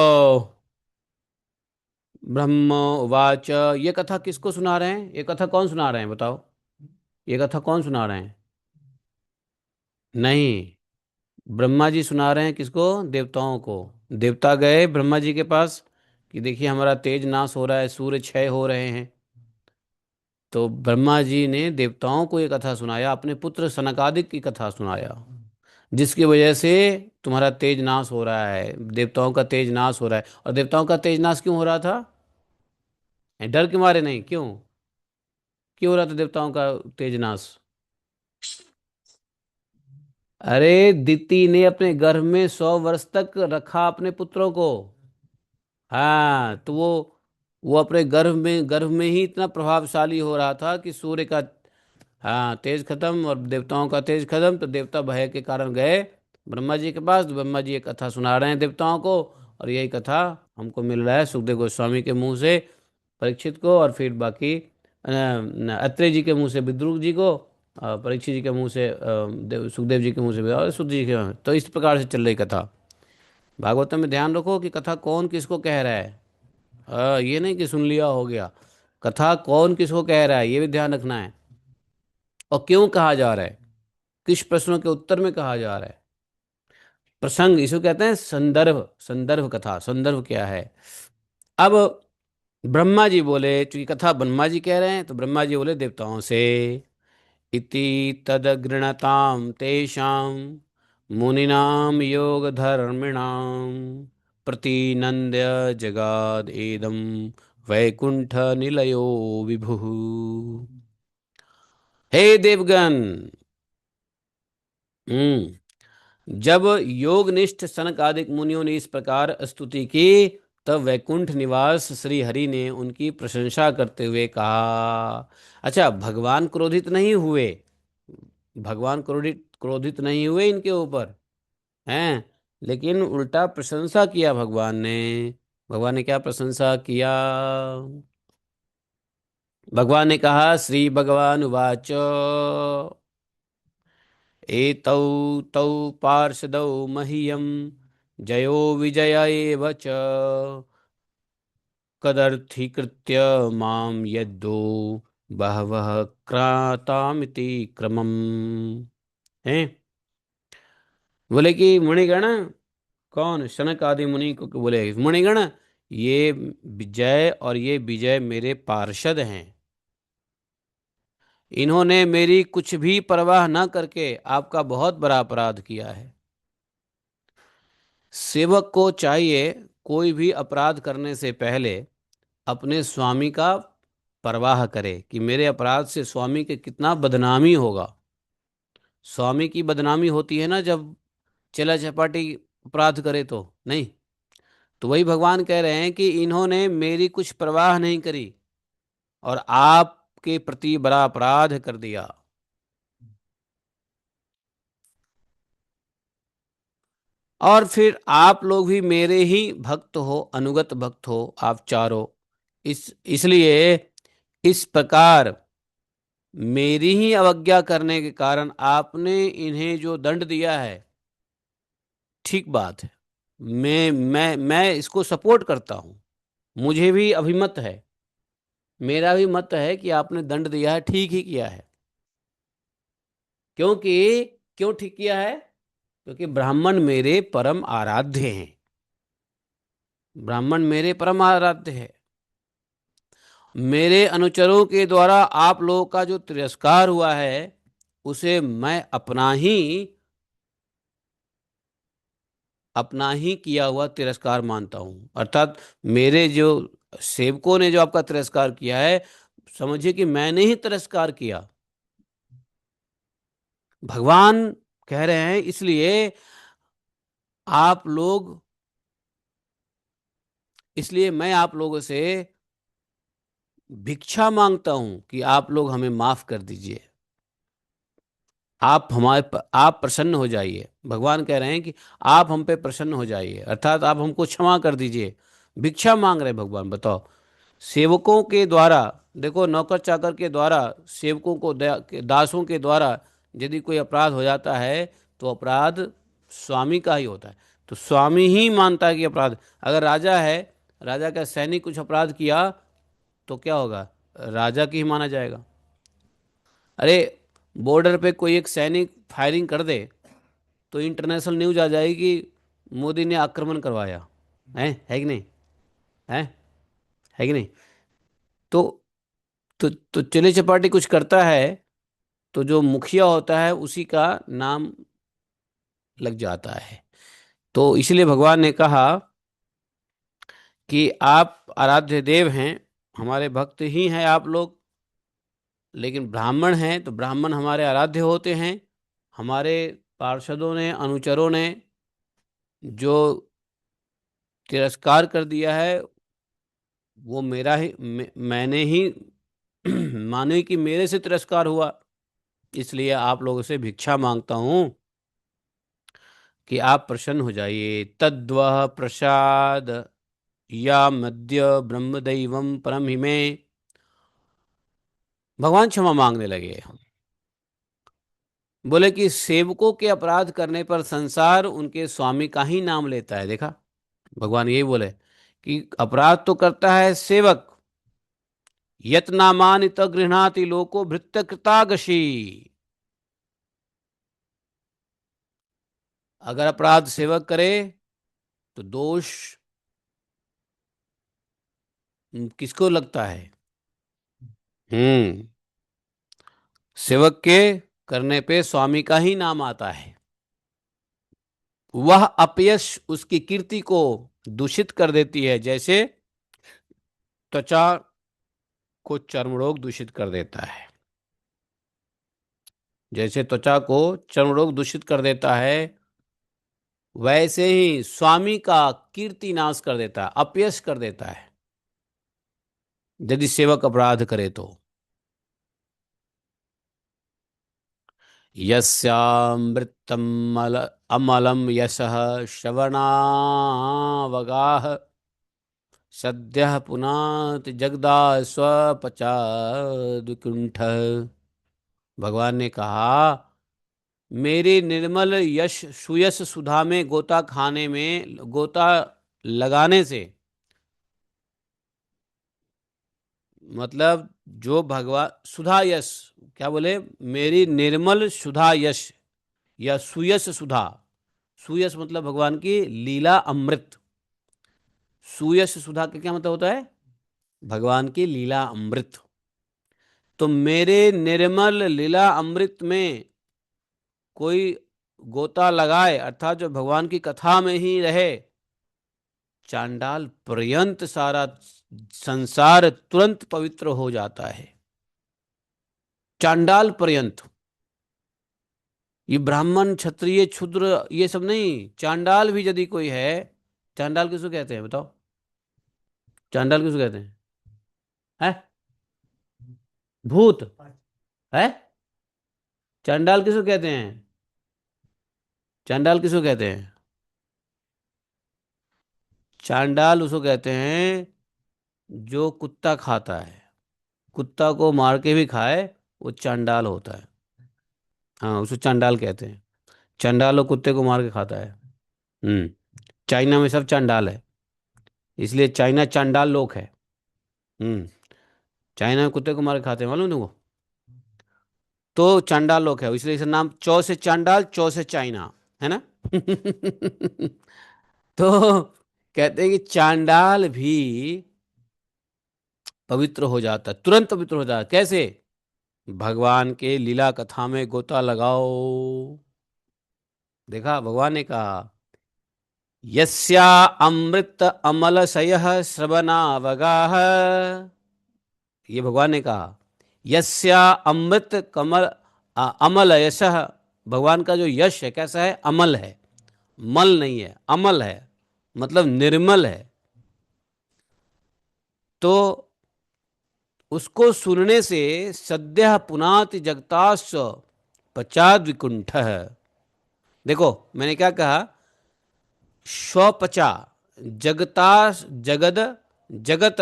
ब्रह्म उवाच, ये कथा किसको सुना रहे हैं, ये कथा कौन सुना रहे हैं बताओ, ये कथा कौन सुना रहे हैं। नहीं, ब्रह्मा जी सुना रहे हैं किसको, देवताओं को। देवता गए ब्रह्मा जी के पास कि देखिए हमारा तेज नाश हो रहा है, सूर्य क्षय हो रहे हैं। तो ब्रह्मा जी ने देवताओं को ये कथा सुनाया, अपने पुत्र सनकादिक की कथा सुनाया, जिसकी वजह से तुम्हारा तेज नाश हो रहा है, देवताओं का तेज नाश हो रहा है। और देवताओं का तेज नाश क्यों हो रहा था, डर के मारे नहीं, क्यों, क्यों हो रहा था देवताओं का तेज नाश। अरे दिति ने अपने गर्भ में 100 वर्ष तक रखा अपने पुत्रों को। हाँ, तो वो अपने गर्भ में ही इतना प्रभावशाली हो रहा था कि सूर्य का हाँ तेज खत्म और देवताओं का तेज खत्म। तो देवता भय के कारण गए ब्रह्मा जी के पास। तो ब्रह्मा जी ये कथा सुना रहे हैं देवताओं को, और यही कथा हमको मिल रहा है सुखदेव गोस्वामी के मुंह से परीक्षित को, और फिर बाकी अत्रेय जी के मुंह से विद्रुक जी को, परीक्षित जी के मुंह से सुखदेव जी के मुंह से और शुद्ध जी के। तो इस प्रकार से चल रही कथा। भागवतम में ध्यान रखो कि कथा कौन किसको कह रहा है। ये नहीं कि सुन लिया हो गया, कथा कौन किसको कह रहा है ये भी ध्यान रखना है। और क्यों कहा जा रहा है, किस प्रश्नों के उत्तर में कहा जा रहा है। प्रसंग इसको कहते हैं संदर्भ, संदर्भ कथा, संदर्भ क्या है। अब ब्रह्मा जी बोले, चूंकि कथा ब्रह्मा जी कह रहे हैं तो ब्रह्मा जी बोले देवताओं से, इति तदगृणताम तेषां मुनिनाम योग धर्मिणाम प्रतिनन्द्य जगाद एदम वैकुंठ निलयो विभुः। हे देवगण। जब योगनिष्ठ सनक आदि मुनियों ने इस प्रकार स्तुति की, तब वैकुंठ निवास श्री हरि ने उनकी प्रशंसा करते हुए कहा। अच्छा, भगवान क्रोधित नहीं हुए। भगवान क्रोधित क्रोधित नहीं हुए इनके ऊपर हैं, लेकिन उल्टा प्रशंसा किया भगवान ने। भगवान ने क्या प्रशंसा किया? भगवान ने कहा, श्री भगवान उवाच एतौ तौ पार्षदौ मह्यं जयो विजय एव च कदर्थीकृत्य मां यद्दो बहवः क्रातामिति क्रमम्। हैं? बोले कि मुनिगण, कौन? शनक आदि मुनि को बोले, मुनिगण, ये विजय और ये विजय मेरे पार्षद हैं। इन्होंने मेरी कुछ भी परवाह न करके आपका बहुत बड़ा अपराध किया है। सेवक को चाहिए कोई भी अपराध करने से पहले अपने स्वामी का परवाह करे कि मेरे अपराध से स्वामी के कितना बदनामी होगा। स्वामी की बदनामी होती है ना जब चला चपाटी अपराध करे, तो नहीं। तो वही भगवान कह रहे हैं कि इन्होंने मेरी कुछ परवाह नहीं करी और आपके प्रति बड़ा अपराध कर दिया। और फिर आप लोग भी मेरे ही भक्त हो, अनुगत भक्त हो आप चारों। इसलिए इस प्रकार मेरी ही अवज्ञा करने के कारण आपने इन्हें जो दंड दिया है, ठीक बात है। मैं इसको सपोर्ट करता हूं। मुझे भी अभिमत है, मेरा भी मत है कि आपने दंड दिया है, ठीक ही किया है। क्योंकि क्यों ठीक किया है? क्योंकि ब्राह्मण मेरे परम आराध्य हैं। ब्राह्मण मेरे परम आराध्य है। मेरे अनुचरों के द्वारा आप लोगों का जो तिरस्कार हुआ है, उसे मैं अपना ही किया हुआ तिरस्कार मानता हूं। अर्थात मेरे जो सेवकों ने जो आपका तिरस्कार किया है, समझिए कि मैंने ही तिरस्कार किया। भगवान कह रहे हैं, आप लोग इसलिए मैं आप लोगों से भिक्षा मांगता हूं कि आप लोग हमें माफ कर दीजिए। आप प्रसन्न हो जाइए। भगवान कह रहे हैं कि आप हम पे प्रसन्न हो जाइए, अर्थात आप हमको क्षमा कर दीजिए। भिक्षा मांग रहे भगवान। बताओ, सेवकों के द्वारा, देखो नौकर चाकर के द्वारा, सेवकों को दासों के द्वारा यदि कोई अपराध हो जाता है, तो अपराध स्वामी का ही होता है। तो स्वामी ही मानता है कि अपराध, अगर राजा है, राजा का सैनिक कुछ अपराध किया, तो क्या होगा? राजा की ही माना जाएगा। अरे, बॉर्डर पे कोई एक सैनिक फायरिंग कर दे, तो इंटरनेशनल न्यूज आ जाएगी कि मोदी ने आक्रमण करवाया है कि नहीं? है कि नहीं? तो तो चले चपाटी कुछ करता है, तो जो मुखिया होता है उसी का नाम लग जाता है। तो इसलिए भगवान ने कहा कि आप आराध्य देव हैं, हमारे भक्त ही हैं आप लोग। लेकिन ब्राह्मण हैं तो ब्राह्मण हमारे आराध्य होते हैं। हमारे पार्षदों ने, अनुचरों ने जो तिरस्कार कर दिया है, वो मेरा ही मैंने ही माने कि मेरे से तिरस्कार हुआ। इसलिए आप लोगों से भिक्षा मांगता हूं कि आप प्रसन्न हो जाइए। तद्वह प्रसाद या मध्य ब्रह्मदैवम परम हिमे। भगवान क्षमा मांगने लगे। बोले कि सेवकों के अपराध करने पर संसार उनके स्वामी का ही नाम लेता है। देखा, भगवान यही बोले कि अपराध तो करता है सेवक, यत नामानि त गृह्णाति लोको भृत्य कृतागशी। अगर अपराध सेवक करे, तो दोष किसको लगता है? हम्म सेवक के करने पे स्वामी का ही नाम आता है। वह अपयश उसकी कीर्ति को दूषित कर देती है, जैसे त्वचा को चर्म रोग दूषित कर देता है। जैसे त्वचा को चर्म रोग दूषित कर देता है, वैसे ही स्वामी का कीर्ति नाश कर देता है, अपयश कर देता है, यदि सेवक अपराध करे तो। यस्यामृतम् अमलं यशः श्रवणावगाः सद्यः पुनाति जगदास्वपचाद्विकुण्ठ। भगवान ने कहा, मेरे निर्मल यश सुयश सुधा में गोता खाने में, गोता लगाने से, मतलब जो भगवान सुधा यश, क्या बोले, मेरी निर्मल सुधा यश या सुयश सुधा, सुयश मतलब भगवान की लीला अमृत, सुयश सुधा का क्या मतलब होता है, भगवान की लीला अमृत। तो मेरे निर्मल लीला अमृत में कोई गोता लगाए, अर्थात जो भगवान की कथा में ही रहे, चांडाल पर्यंत सारा संसार तुरंत पवित्र हो जाता है। चांडाल पर्यंत, ये ब्राह्मण क्षत्रिय क्षुद्र ये सब नहीं, चांडाल भी यदि कोई है। चांडाल किसको कहते हैं बताओ, चांडाल किसको कहते हैं? है भूत है। चांडाल किसको कहते हैं? चांडाल किसको कहते हैं? चांडाल उसको कहते हैं जो कुत्ता खाता है, कुत्ता को मार के भी खाए, वो चांडाल होता है। हाँ, उसको चांडाल कहते हैं। चांडाल वो कुत्ते को मार के खाता है। हम्म। चाइना में सब चांडाल है, इसलिए चाइना चांडाल लोग है। हम्म। चाइना में कुत्ते को मार के खाते हैं, मालूम तुमको? तो चांडाल लोग है, इसलिए इसका नाम चौ से चांडाल, चौ से चाइना, है ना? तो कहते हैं कि चांडाल भी पवित्र हो जाता है, तुरंत पवित्र हो जाता है। कैसे? भगवान के लीला कथा में गोता लगाओ। देखा, भगवान ने कहा, यस्या अमृत अमल सयः श्रवणावगाः, ये भगवान ने कहा। यस्या अमृत कमल अमल यशः, भगवान का जो यश है कैसा है? अमल है, मल नहीं है, अमल है, मतलब निर्मल है। तो उसको सुनने से सद्यः पुनाति जगताश्च पचाद विकुंठ। देखो, मैंने क्या कहा? स्वपचा, जगता, जगद, जगत,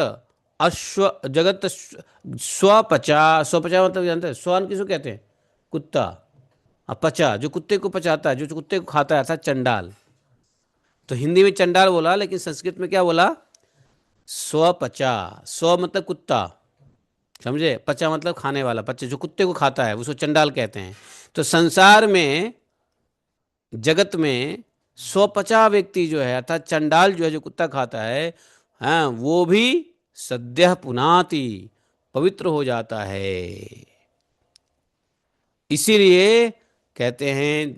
अश्व, जगत स्वपचा, स्वपचा मतलब जानते हैं स्वान किसको कहते हैं? कुत्ता। पचा जो कुत्ते को पचाता है, जो कुत्ते को खाता है, अर्थात चंडाल। तो हिंदी में चंडाल बोला, लेकिन संस्कृत में क्या बोला? स्वपचा। स्व मतलब कुत्ता, समझे? पचा मतलब खाने वाला, पचा जो कुत्ते को खाता है उसको चंडाल कहते हैं। तो संसार में, जगत में स्वपचा व्यक्ति जो है, अर्थात चंडाल जो है, जो कुत्ता खाता है, हाँ, वो भी सद्यः पुनाति, पवित्र हो जाता है। इसीलिए कहते हैं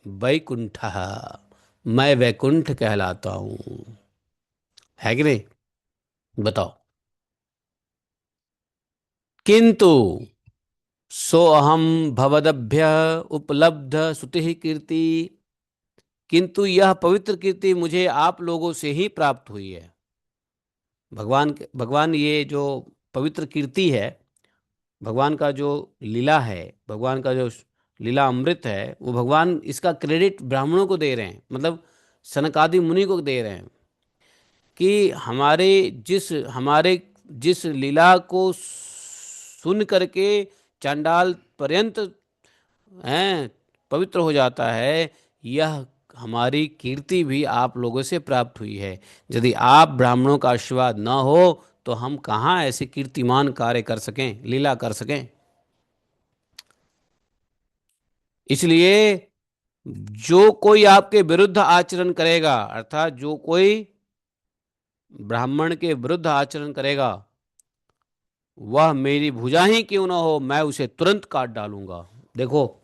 वैकुंठ, मैं वैकुंठ कहलाता हूं, है कि नहीं? बताओ। किंतु सोअहम भवदभ्य उपलब्ध सुति कीर्ति, किंतु यह पवित्र कीर्ति मुझे आप लोगों से ही प्राप्त हुई है। भगवान ये जो पवित्र कीर्ति है, भगवान का जो लीला है, भगवान का जो लीला अमृत है, वो भगवान इसका क्रेडिट ब्राह्मणों को दे रहे हैं, मतलब सनकादि मुनि को दे रहे हैं, कि हमारे जिस लीला को सुन करके चांडाल पर्यंत हैं पवित्र हो जाता है, यह हमारी कीर्ति भी आप लोगों से प्राप्त हुई है। यदि आप ब्राह्मणों का आशीर्वाद न हो तो हम कहाँ ऐसे कीर्तिमान कार्य कर सकें, लीला कर सकें। इसलिए जो कोई आपके विरुद्ध आचरण करेगा, अर्थात जो कोई ब्राह्मण के विरुद्ध आचरण करेगा, वह मेरी भुजा ही क्यों ना हो, मैं उसे तुरंत काट डालूंगा। देखो,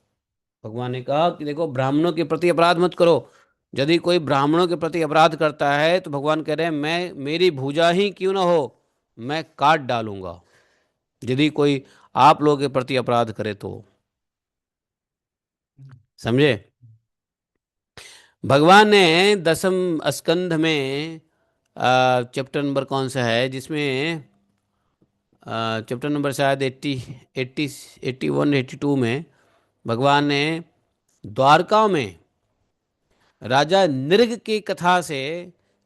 भगवान ने कहा कि देखो, ब्राह्मणों के प्रति अपराध मत करो, यदि कोई ब्राह्मणों के प्रति अपराध करता है तो भगवान कह रहे हैं मैं, मेरी भुजा ही क्यों ना हो, मैं काट डालूंगा। यदि कोई आप लोगों के प्रति अपराध करे तो, समझे। भगवान ने दसम स्कंध में चैप्टर नंबर कौन सा है जिसमें, चैप्टर नंबर शायद 80, 81, 82 में भगवान ने द्वारका में राजा नृग की कथा से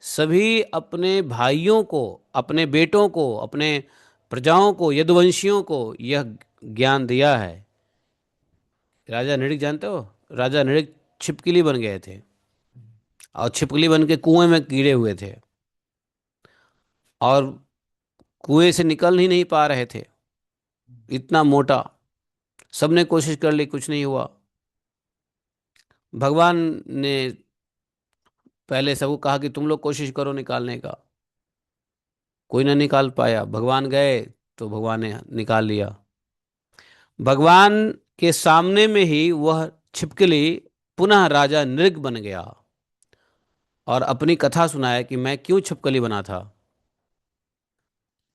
सभी अपने भाइयों को, अपने बेटों को, अपने प्रजाओं को, यदुवंशियों को यह ज्ञान दिया है। राजा नृग जानते हो, राजा नृग छिपकली बन गए थे और छिपकली बन के कुएं में कीड़े हुए थे और कुएं से निकल ही नहीं पा रहे थे, इतना मोटा। सबने कोशिश कर ली, कुछ नहीं हुआ। भगवान ने पहले सबको कहा कि तुम लोग कोशिश करो निकालने का, कोई ना निकाल पाया। भगवान गए तो भगवान ने निकाल लिया। भगवान के सामने में ही वह छिपकली पुनः राजा नृग बन गया और अपनी कथा सुनाया कि मैं क्यों छिपकली बना था।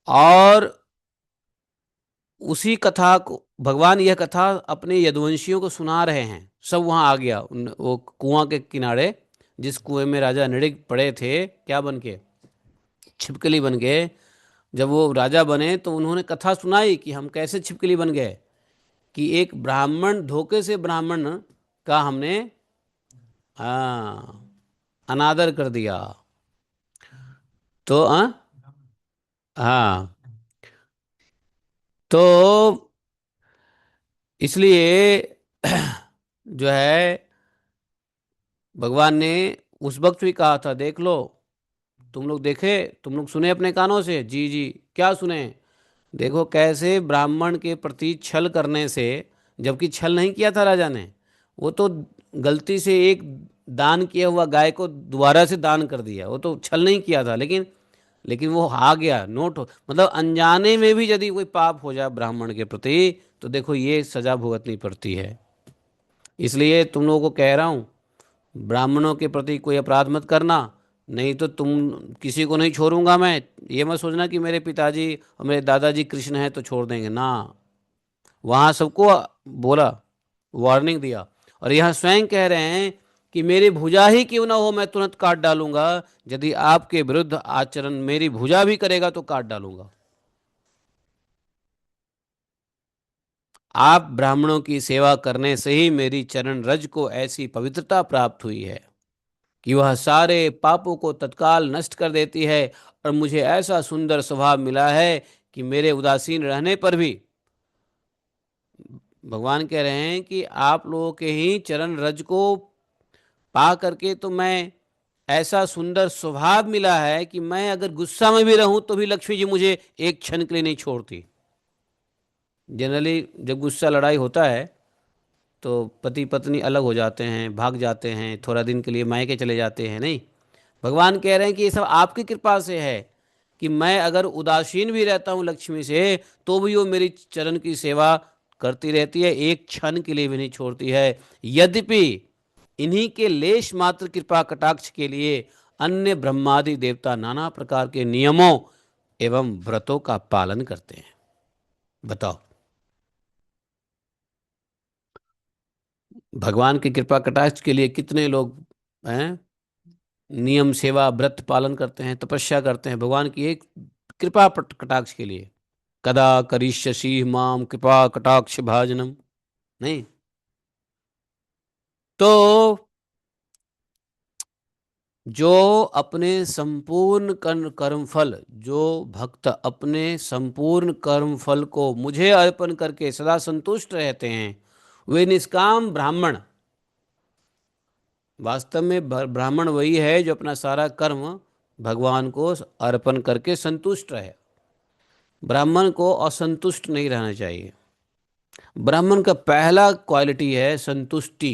और उसी कथा को भगवान, यह कथा अपने यदुवंशियों को सुना रहे हैं। सब वहां आ गया, वो कुआं के किनारे, जिस कुएं में राजा नृग पड़े थे, क्या बन के, छिपकली बन के। जब वो राजा बने तो उन्होंने कथा सुनाई कि हम कैसे छिपकली बन गए, कि एक ब्राह्मण, धोखे से ब्राह्मण का हमने, हाँ, अनादर कर दिया। तो हाँ, तो इसलिए जो है भगवान ने उस वक्त भी कहा था, देख लो, तुम लोग देखे, तुम लोग सुने अपने कानों से, जी जी, क्या सुने, देखो कैसे ब्राह्मण के प्रति छल करने से, जबकि छल नहीं किया था राजा ने, वो तो गलती से एक दान किया हुआ गाय को दोबारा से दान कर दिया, वो तो छल नहीं किया था, लेकिन वो आ गया, नोट हो, मतलब अनजाने में भी यदि कोई पाप हो जाए ब्राह्मण के प्रति तो देखो ये सजा भुगतनी पड़ती है। इसलिए तुम लोगों को कह रहा हूँ, ब्राह्मणों के प्रति कोई अपराध मत करना, नहीं तो तुम, किसी को नहीं छोड़ूंगा मैं। ये मत सोचना कि मेरे पिताजी और मेरे दादाजी कृष्ण हैं तो छोड़ देंगे ना। वहाँ सबको बोला, वार्निंग दिया। और यहाँ स्वयं कह रहे हैं कि मेरी भुजा ही क्यों ना हो, मैं तुरंत काट डालूंगा। यदि आपके विरुद्ध आचरण मेरी भुजा भी करेगा तो काट डालूंगा। आप ब्राह्मणों की सेवा करने से ही मेरी चरण रज को ऐसी पवित्रता प्राप्त हुई है कि वह सारे पापों को तत्काल नष्ट कर देती है। और मुझे ऐसा सुंदर स्वभाव मिला है कि मेरे उदासीन रहने पर भी, भगवान कह रहे हैं कि आप लोगों के ही चरण रज को पा करके तो मैं, ऐसा सुंदर स्वभाव मिला है कि मैं अगर गुस्सा में भी रहूं तो भी लक्ष्मी जी मुझे एक क्षण के लिए नहीं छोड़ती। जनरली जब गुस्सा लड़ाई होता है तो पति पत्नी अलग हो जाते हैं, भाग जाते हैं, थोड़ा दिन के लिए मायके चले जाते हैं, नहीं। भगवान कह रहे हैं कि ये सब आपकी कृपा से है कि मैं अगर उदासीन भी रहता हूँ लक्ष्मी से तो भी वो मेरी चरण की सेवा करती रहती है, एक क्षण के लिए भी नहीं छोड़ती है। यद्यपि इन्हीं के लेश मात्र कृपा कटाक्ष के लिए अन्य ब्रह्मादि देवता नाना प्रकार के नियमों एवं व्रतों का पालन करते हैं। बताओ, भगवान की कृपा कटाक्ष के लिए कितने लोग हैं, नियम सेवा व्रत पालन करते हैं, तपस्या करते हैं भगवान की एक कृपा कटाक्ष के लिए। कदा करिष्यसि माम कृपा कटाक्ष भाजनम, नहीं। तो जो अपने संपूर्ण कर्म फल, जो भक्त अपने संपूर्ण कर्म फल को मुझे अर्पण करके सदा संतुष्ट रहते हैं, वे निष्काम ब्राह्मण, वास्तव में ब्राह्मण वही है जो अपना सारा कर्म भगवान को अर्पण करके संतुष्ट रहे। ब्राह्मण को असंतुष्ट नहीं रहना चाहिए। ब्राह्मण का पहला क्वालिटी है संतुष्टि।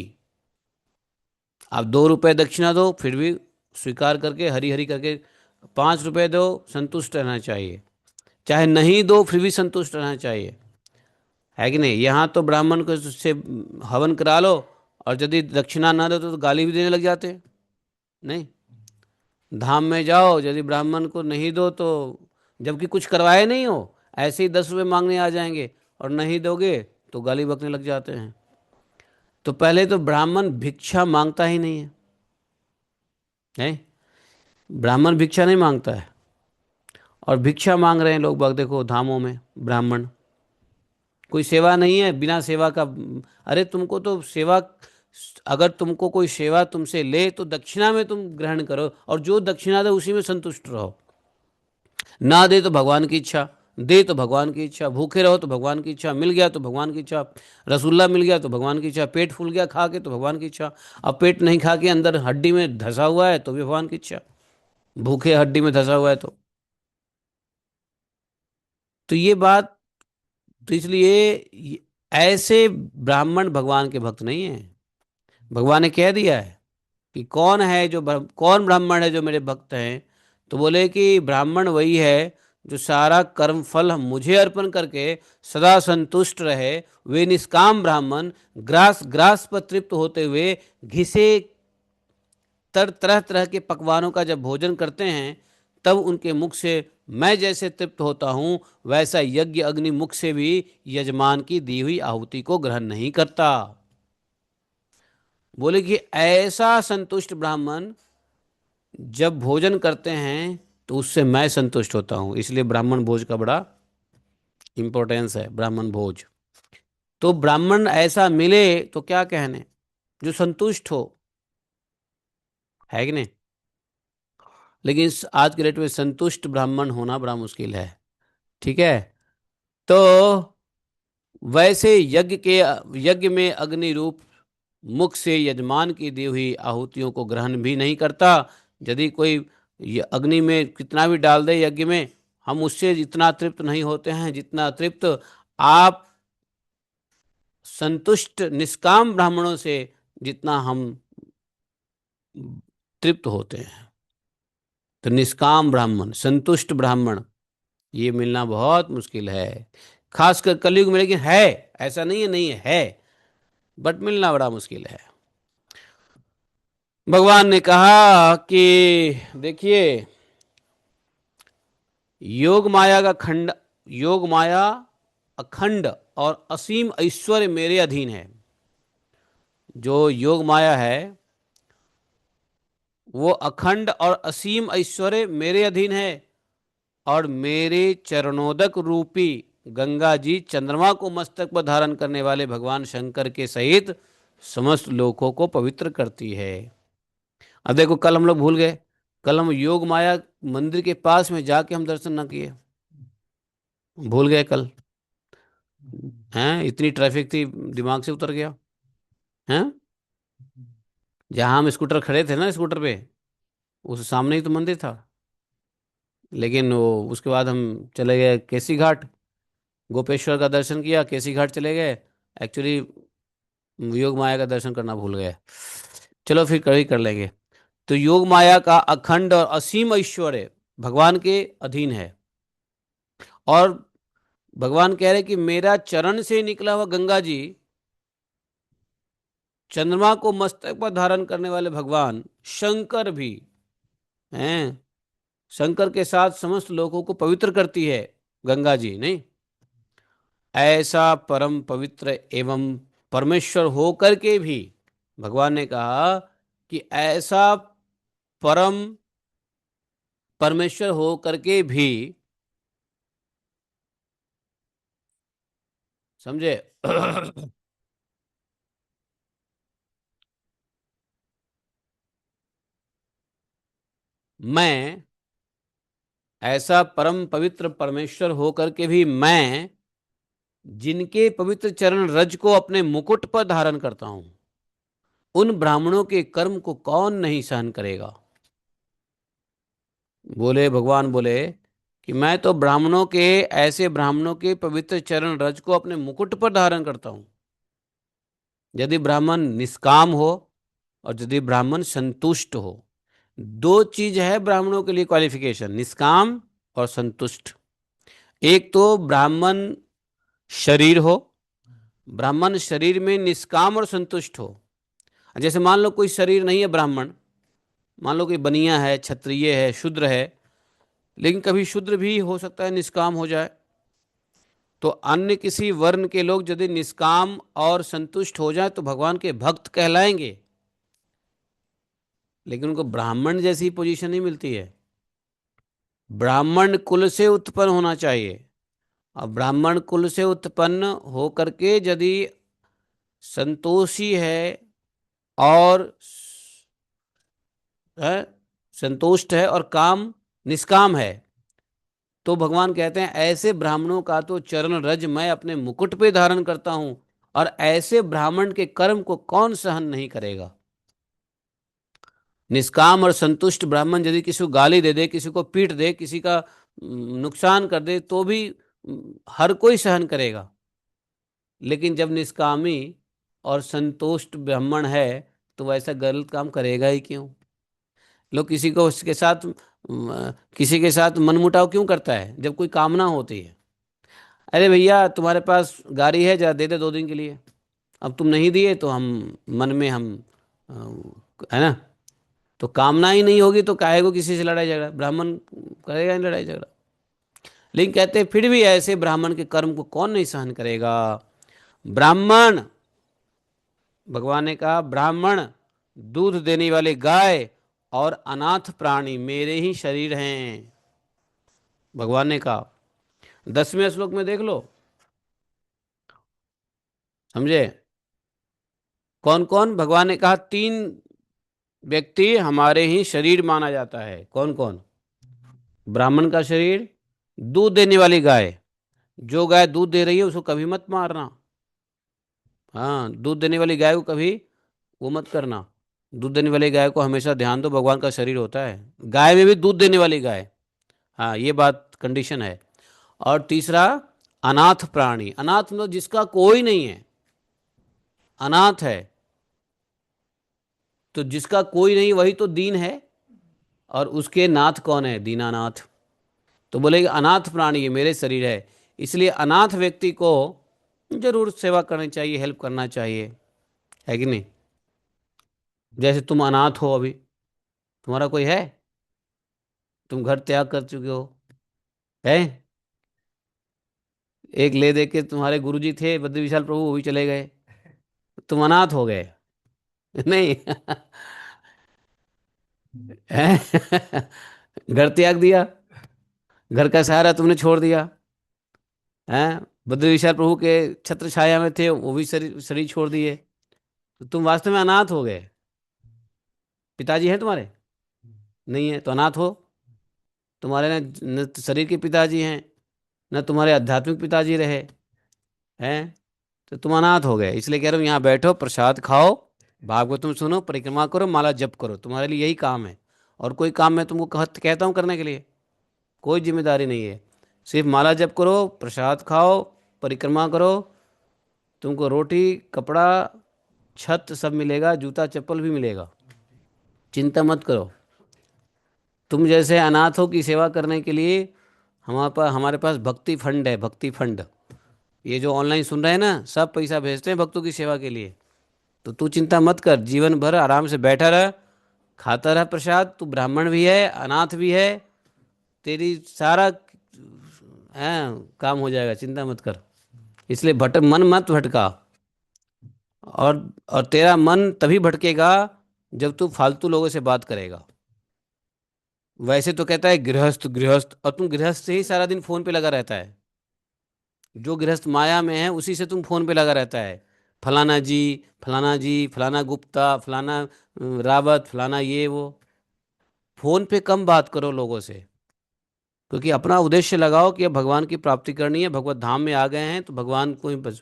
आप 2 रुपए दक्षिणा दो फिर भी स्वीकार करके हरी हरी करके, 5 रुपए दो, संतुष्ट रहना चाहिए। चाहे नहीं दो फिर भी संतुष्ट रहना चाहिए, है कि नहीं। यहाँ तो ब्राह्मण को से हवन करा लो और यदि दक्षिणा ना दो तो गाली भी देने लग जाते हैं। नहीं, धाम में जाओ, यदि ब्राह्मण को नहीं दो तो, जबकि कुछ करवाए नहीं हो, ऐसे ही 10 रुपये मांगने आ जाएंगे, और नहीं दोगे तो गाली बकने लग जाते हैं। तो पहले तो ब्राह्मण भिक्षा मांगता ही नहीं है, नहीं, ब्राह्मण भिक्षा नहीं मांगता है। और भिक्षा मांग रहे हैं लोग बाग, देखो धामों में ब्राह्मण, कोई सेवा नहीं है बिना सेवा का। अरे तुमको तो सेवा, अगर तुमको कोई सेवा तुमसे ले तो दक्षिणा में तुम ग्रहण करो, और जो दक्षिणा दे उसी में संतुष्ट रहो। ना दे तो भगवान की इच्छा, दे तो भगवान की इच्छा, भूखे रहो तो भगवान की इच्छा, मिल गया तो भगवान की इच्छा, रसगुल्ला मिल गया तो भगवान की इच्छा, पेट फूल गया खा के तो भगवान की इच्छा, अब पेट नहीं खा के अंदर हड्डी में धंसा हुआ है तो भी भगवान की इच्छा, भूखे हड्डी में धंसा हुआ है तो ये बात, तो इसलिए ऐसे ब्राह्मण भगवान के भक्त नहीं है। भगवान ने कह दिया है कि कौन है जो कौन ब्राह्मण है जो मेरे भक्त हैं, तो बोले कि ब्राह्मण वही है जो सारा कर्म फल मुझे अर्पण करके सदा संतुष्ट रहे। वे निष्काम ब्राह्मण ग्रास ग्रास पर तृप्त होते हुए घिसे तरह तरह के पकवानों का जब भोजन करते हैं, तब उनके मुख से मैं जैसे तृप्त होता हूं, वैसा यज्ञ अग्नि मुख से भी यजमान की दी हुई आहुति को ग्रहण नहीं करता। बोले कि ऐसा संतुष्ट ब्राह्मण जब भोजन करते हैं तो उससे मैं संतुष्ट होता हूं। इसलिए ब्राह्मण भोज का बड़ा इंपॉर्टेंस है, ब्राह्मण भोज। तो ब्राह्मण ऐसा मिले तो क्या कहने, जो संतुष्ट हो, है कि नहीं। लेकिन आज के डेट में संतुष्ट ब्राह्मण होना बड़ा मुश्किल है। ठीक है। तो वैसे यज्ञ में अग्नि रूप मुख से यजमान की दी हुई आहुतियों को ग्रहण भी नहीं करता। यदि कोई ये अग्नि में कितना भी डाल दे यज्ञ में, हम उससे इतना तृप्त नहीं होते हैं जितना तृप्त आप संतुष्ट निष्काम ब्राह्मणों से, जितना हम तृप्त होते हैं। तो निष्काम ब्राह्मण, संतुष्ट ब्राह्मण, ये मिलना बहुत मुश्किल है, खासकर कलयुग में। लेकिन है, ऐसा नहीं है, नहीं है, बट मिलना बड़ा मुश्किल है। भगवान ने कहा कि देखिए, योग माया का खंड, योग माया अखंड और असीम ऐश्वर्य मेरे अधीन है। जो योग माया है वो अखंड और असीम ऐश्वर्य मेरे अधीन है, और मेरे चरणोदक रूपी गंगा जी चंद्रमा को मस्तक पर धारण करने वाले भगवान शंकर के सहित समस्त लोकों को पवित्र करती है। अब देखो, कल हम लोग भूल गए, कल हम योग माया मंदिर के पास में जाके हम दर्शन ना किए, भूल गए कल। हैं, इतनी ट्रैफिक थी, दिमाग से उतर गया। हैं, जहां हम स्कूटर खड़े थे ना, स्कूटर पे, उस सामने ही तो मंदिर था। लेकिन वो उसके बाद हम चले गए केसी घाट, गोपेश्वर का दर्शन किया, केसी घाट चले गए। एक्चुअली योग माया का दर्शन करना भूल गए। चलो फिर कभी कर लेंगे। तो योग माया का अखंड और असीम ऐश्वर्य भगवान के अधीन है, और भगवान कह रहे कि मेरा चरण से निकला हुआ गंगा जी, चंद्रमा को मस्तक पर धारण करने वाले भगवान शंकर भी हैं, शंकर के साथ समस्त लोगों को पवित्र करती है गंगा जी, नहीं। ऐसा परम पवित्र एवं परमेश्वर होकर के भी भगवान ने कहा कि ऐसा परम परमेश्वर होकर के भी, समझे। मैं, ऐसा परम पवित्र परमेश्वर होकर के भी मैं, जिनके पवित्र चरण रज को अपने मुकुट पर धारण करता हूं, उन ब्राह्मणों के कर्म को कौन नहीं सहन करेगा। बोले, भगवान बोले कि मैं तो ब्राह्मणों के, ऐसे ब्राह्मणों के पवित्र चरण रज को अपने मुकुट पर धारण करता हूं। यदि ब्राह्मण निष्काम हो और यदि ब्राह्मण संतुष्ट हो, दो चीज है ब्राह्मणों के लिए क्वालिफिकेशन, निष्काम और संतुष्ट। एक तो ब्राह्मण शरीर हो, ब्राह्मण शरीर में निष्काम और संतुष्ट हो। जैसे मान लो कोई शरीर नहीं है ब्राह्मण, मान लो कि बनिया है, क्षत्रिय है, शूद्र है, लेकिन कभी शूद्र भी हो सकता है निष्काम हो जाए। तो अन्य किसी वर्ण के लोग यदि निष्काम और संतुष्ट हो जाए तो भगवान के भक्त कहलाएंगे, लेकिन उनको ब्राह्मण जैसी पोजीशन नहीं मिलती है। ब्राह्मण कुल से उत्पन्न होना चाहिए, और ब्राह्मण कुल से उत्पन्न हो करके यदि संतोषी है और है, संतुष्ट है और काम निष्काम है, तो भगवान कहते हैं ऐसे ब्राह्मणों का तो चरण रज मैं अपने मुकुट पे धारण करता हूं, और ऐसे ब्राह्मण के कर्म को कौन सहन नहीं करेगा। निष्काम और संतुष्ट ब्राह्मण यदि किसी को गाली दे दे, किसी को पीट दे, किसी का नुकसान कर दे, तो भी हर कोई सहन करेगा। लेकिन जब निष्कामी और संतुष्ट ब्राह्मण है, तो वैसा गलत काम करेगा ही क्यों। लोग किसी को उसके साथ किसी के साथ मनमुटाव क्यों करता है जब कोई कामना होती है। अरे भैया तुम्हारे पास गाड़ी है, जरा दे दे 2 दिन के लिए। अब तुम नहीं दिए तो हम मन में हम है ना, तो कामना ही नहीं होगी तो काहे को किसी से लड़ाई झगड़ा, ब्राह्मण करेगा नहीं लड़ाई झगड़ा। लेकिन कहते हैं फिर भी ऐसे ब्राह्मण के कर्म को कौन नहीं सहन करेगा। ब्राह्मण, भगवान ने कहा ब्राह्मण, दूध देने वाली गाय और अनाथ प्राणी मेरे ही शरीर हैं, भगवान ने कहा। 10वें श्लोक में देख लो, समझे। कौन कौन, भगवान ने कहा 3 व्यक्ति हमारे ही शरीर माना जाता है। कौन कौन? ब्राह्मण का शरीर, दूध देने वाली गाय, जो गाय दूध दे रही है उसको कभी मत मारना। हाँ, दूध देने वाली गाय को कभी वो मत करना। दूध देने वाली गाय को हमेशा ध्यान दो, भगवान का शरीर होता है, गाय में भी दूध देने वाली गाय। हाँ, ये बात कंडीशन है। और तीसरा, अनाथ प्राणी। अनाथ मतलब जिसका कोई नहीं है, अनाथ है। तो जिसका कोई नहीं वही तो दीन है, और उसके नाथ कौन है? दीनानाथ। तो बोले अनाथ प्राणी ये मेरे शरीर है, इसलिए अनाथ व्यक्ति को जरूर सेवा करनी चाहिए, हेल्प करना चाहिए, है कि नहीं। जैसे तुम अनाथ हो, अभी तुम्हारा कोई है, तुम घर त्याग कर चुके हो, है। एक ले दे के तुम्हारे गुरुजी थे बद्री विशाल प्रभु, वो भी चले गए, तुम अनाथ हो गए। नहीं हैं? घर त्याग दिया, घर का सहारा तुमने छोड़ दिया, हैं। बद्री विशाल प्रभु के छत्र छाया में थे, वो भी शरीर शरीर छोड़ दिए, तो तुम वास्तव में अनाथ हो गए। पिताजी हैं तुम्हारे? नहीं है तो अनाथ हो। तुम्हारे न शरीर के पिताजी हैं, न तुम्हारे आध्यात्मिक पिताजी रहे, हैं। तो तुम अनाथ हो गए, इसलिए कह रहा हूँ यहाँ बैठो, प्रसाद खाओ, भागवतम सुनो, परिक्रमा करो, माला जप करो, तुम्हारे लिए यही काम है। और कोई काम मैं तुमको कहता हूँ करने के लिए, कोई जिम्मेदारी नहीं है। सिर्फ माला जप करो, प्रसाद खाओ, परिक्रमा करो, तुमको रोटी, कपड़ा, छत सब मिलेगा, जूता चप्पल भी मिलेगा, चिंता मत करो। तुम जैसे अनाथों की सेवा करने के लिए हमारे पास भक्ति फंड है, भक्ति फंड। ये जो ऑनलाइन सुन रहे हैं ना, सब पैसा भेजते हैं भक्तों की सेवा के लिए। तो तू चिंता मत कर, जीवन भर आराम से बैठा रह, खाता रह प्रसाद। तू ब्राह्मण भी है, अनाथ भी है, तेरी सारा है काम हो जाएगा, चिंता मत कर। इसलिए मन मत भटका। और तेरा मन तभी भटकेगा जब तू फालतू लोगों से बात करेगा। वैसे तो कहता है गृहस्थ गृहस्थ, और तुम गृहस्थ से ही सारा दिन फोन पे लगा रहता है। जो गृहस्थ माया में है उसी से तुम फोन पे लगा रहता है। फलाना जी, फलाना जी, फलाना गुप्ता, फलाना रावत, फलाना ये वो। फोन पे कम बात करो लोगों से, क्योंकि अपना उद्देश्य लगाओ कि अब भगवान की प्राप्ति करनी है, भगवत धाम में आ गए हैं तो भगवान को ही बस।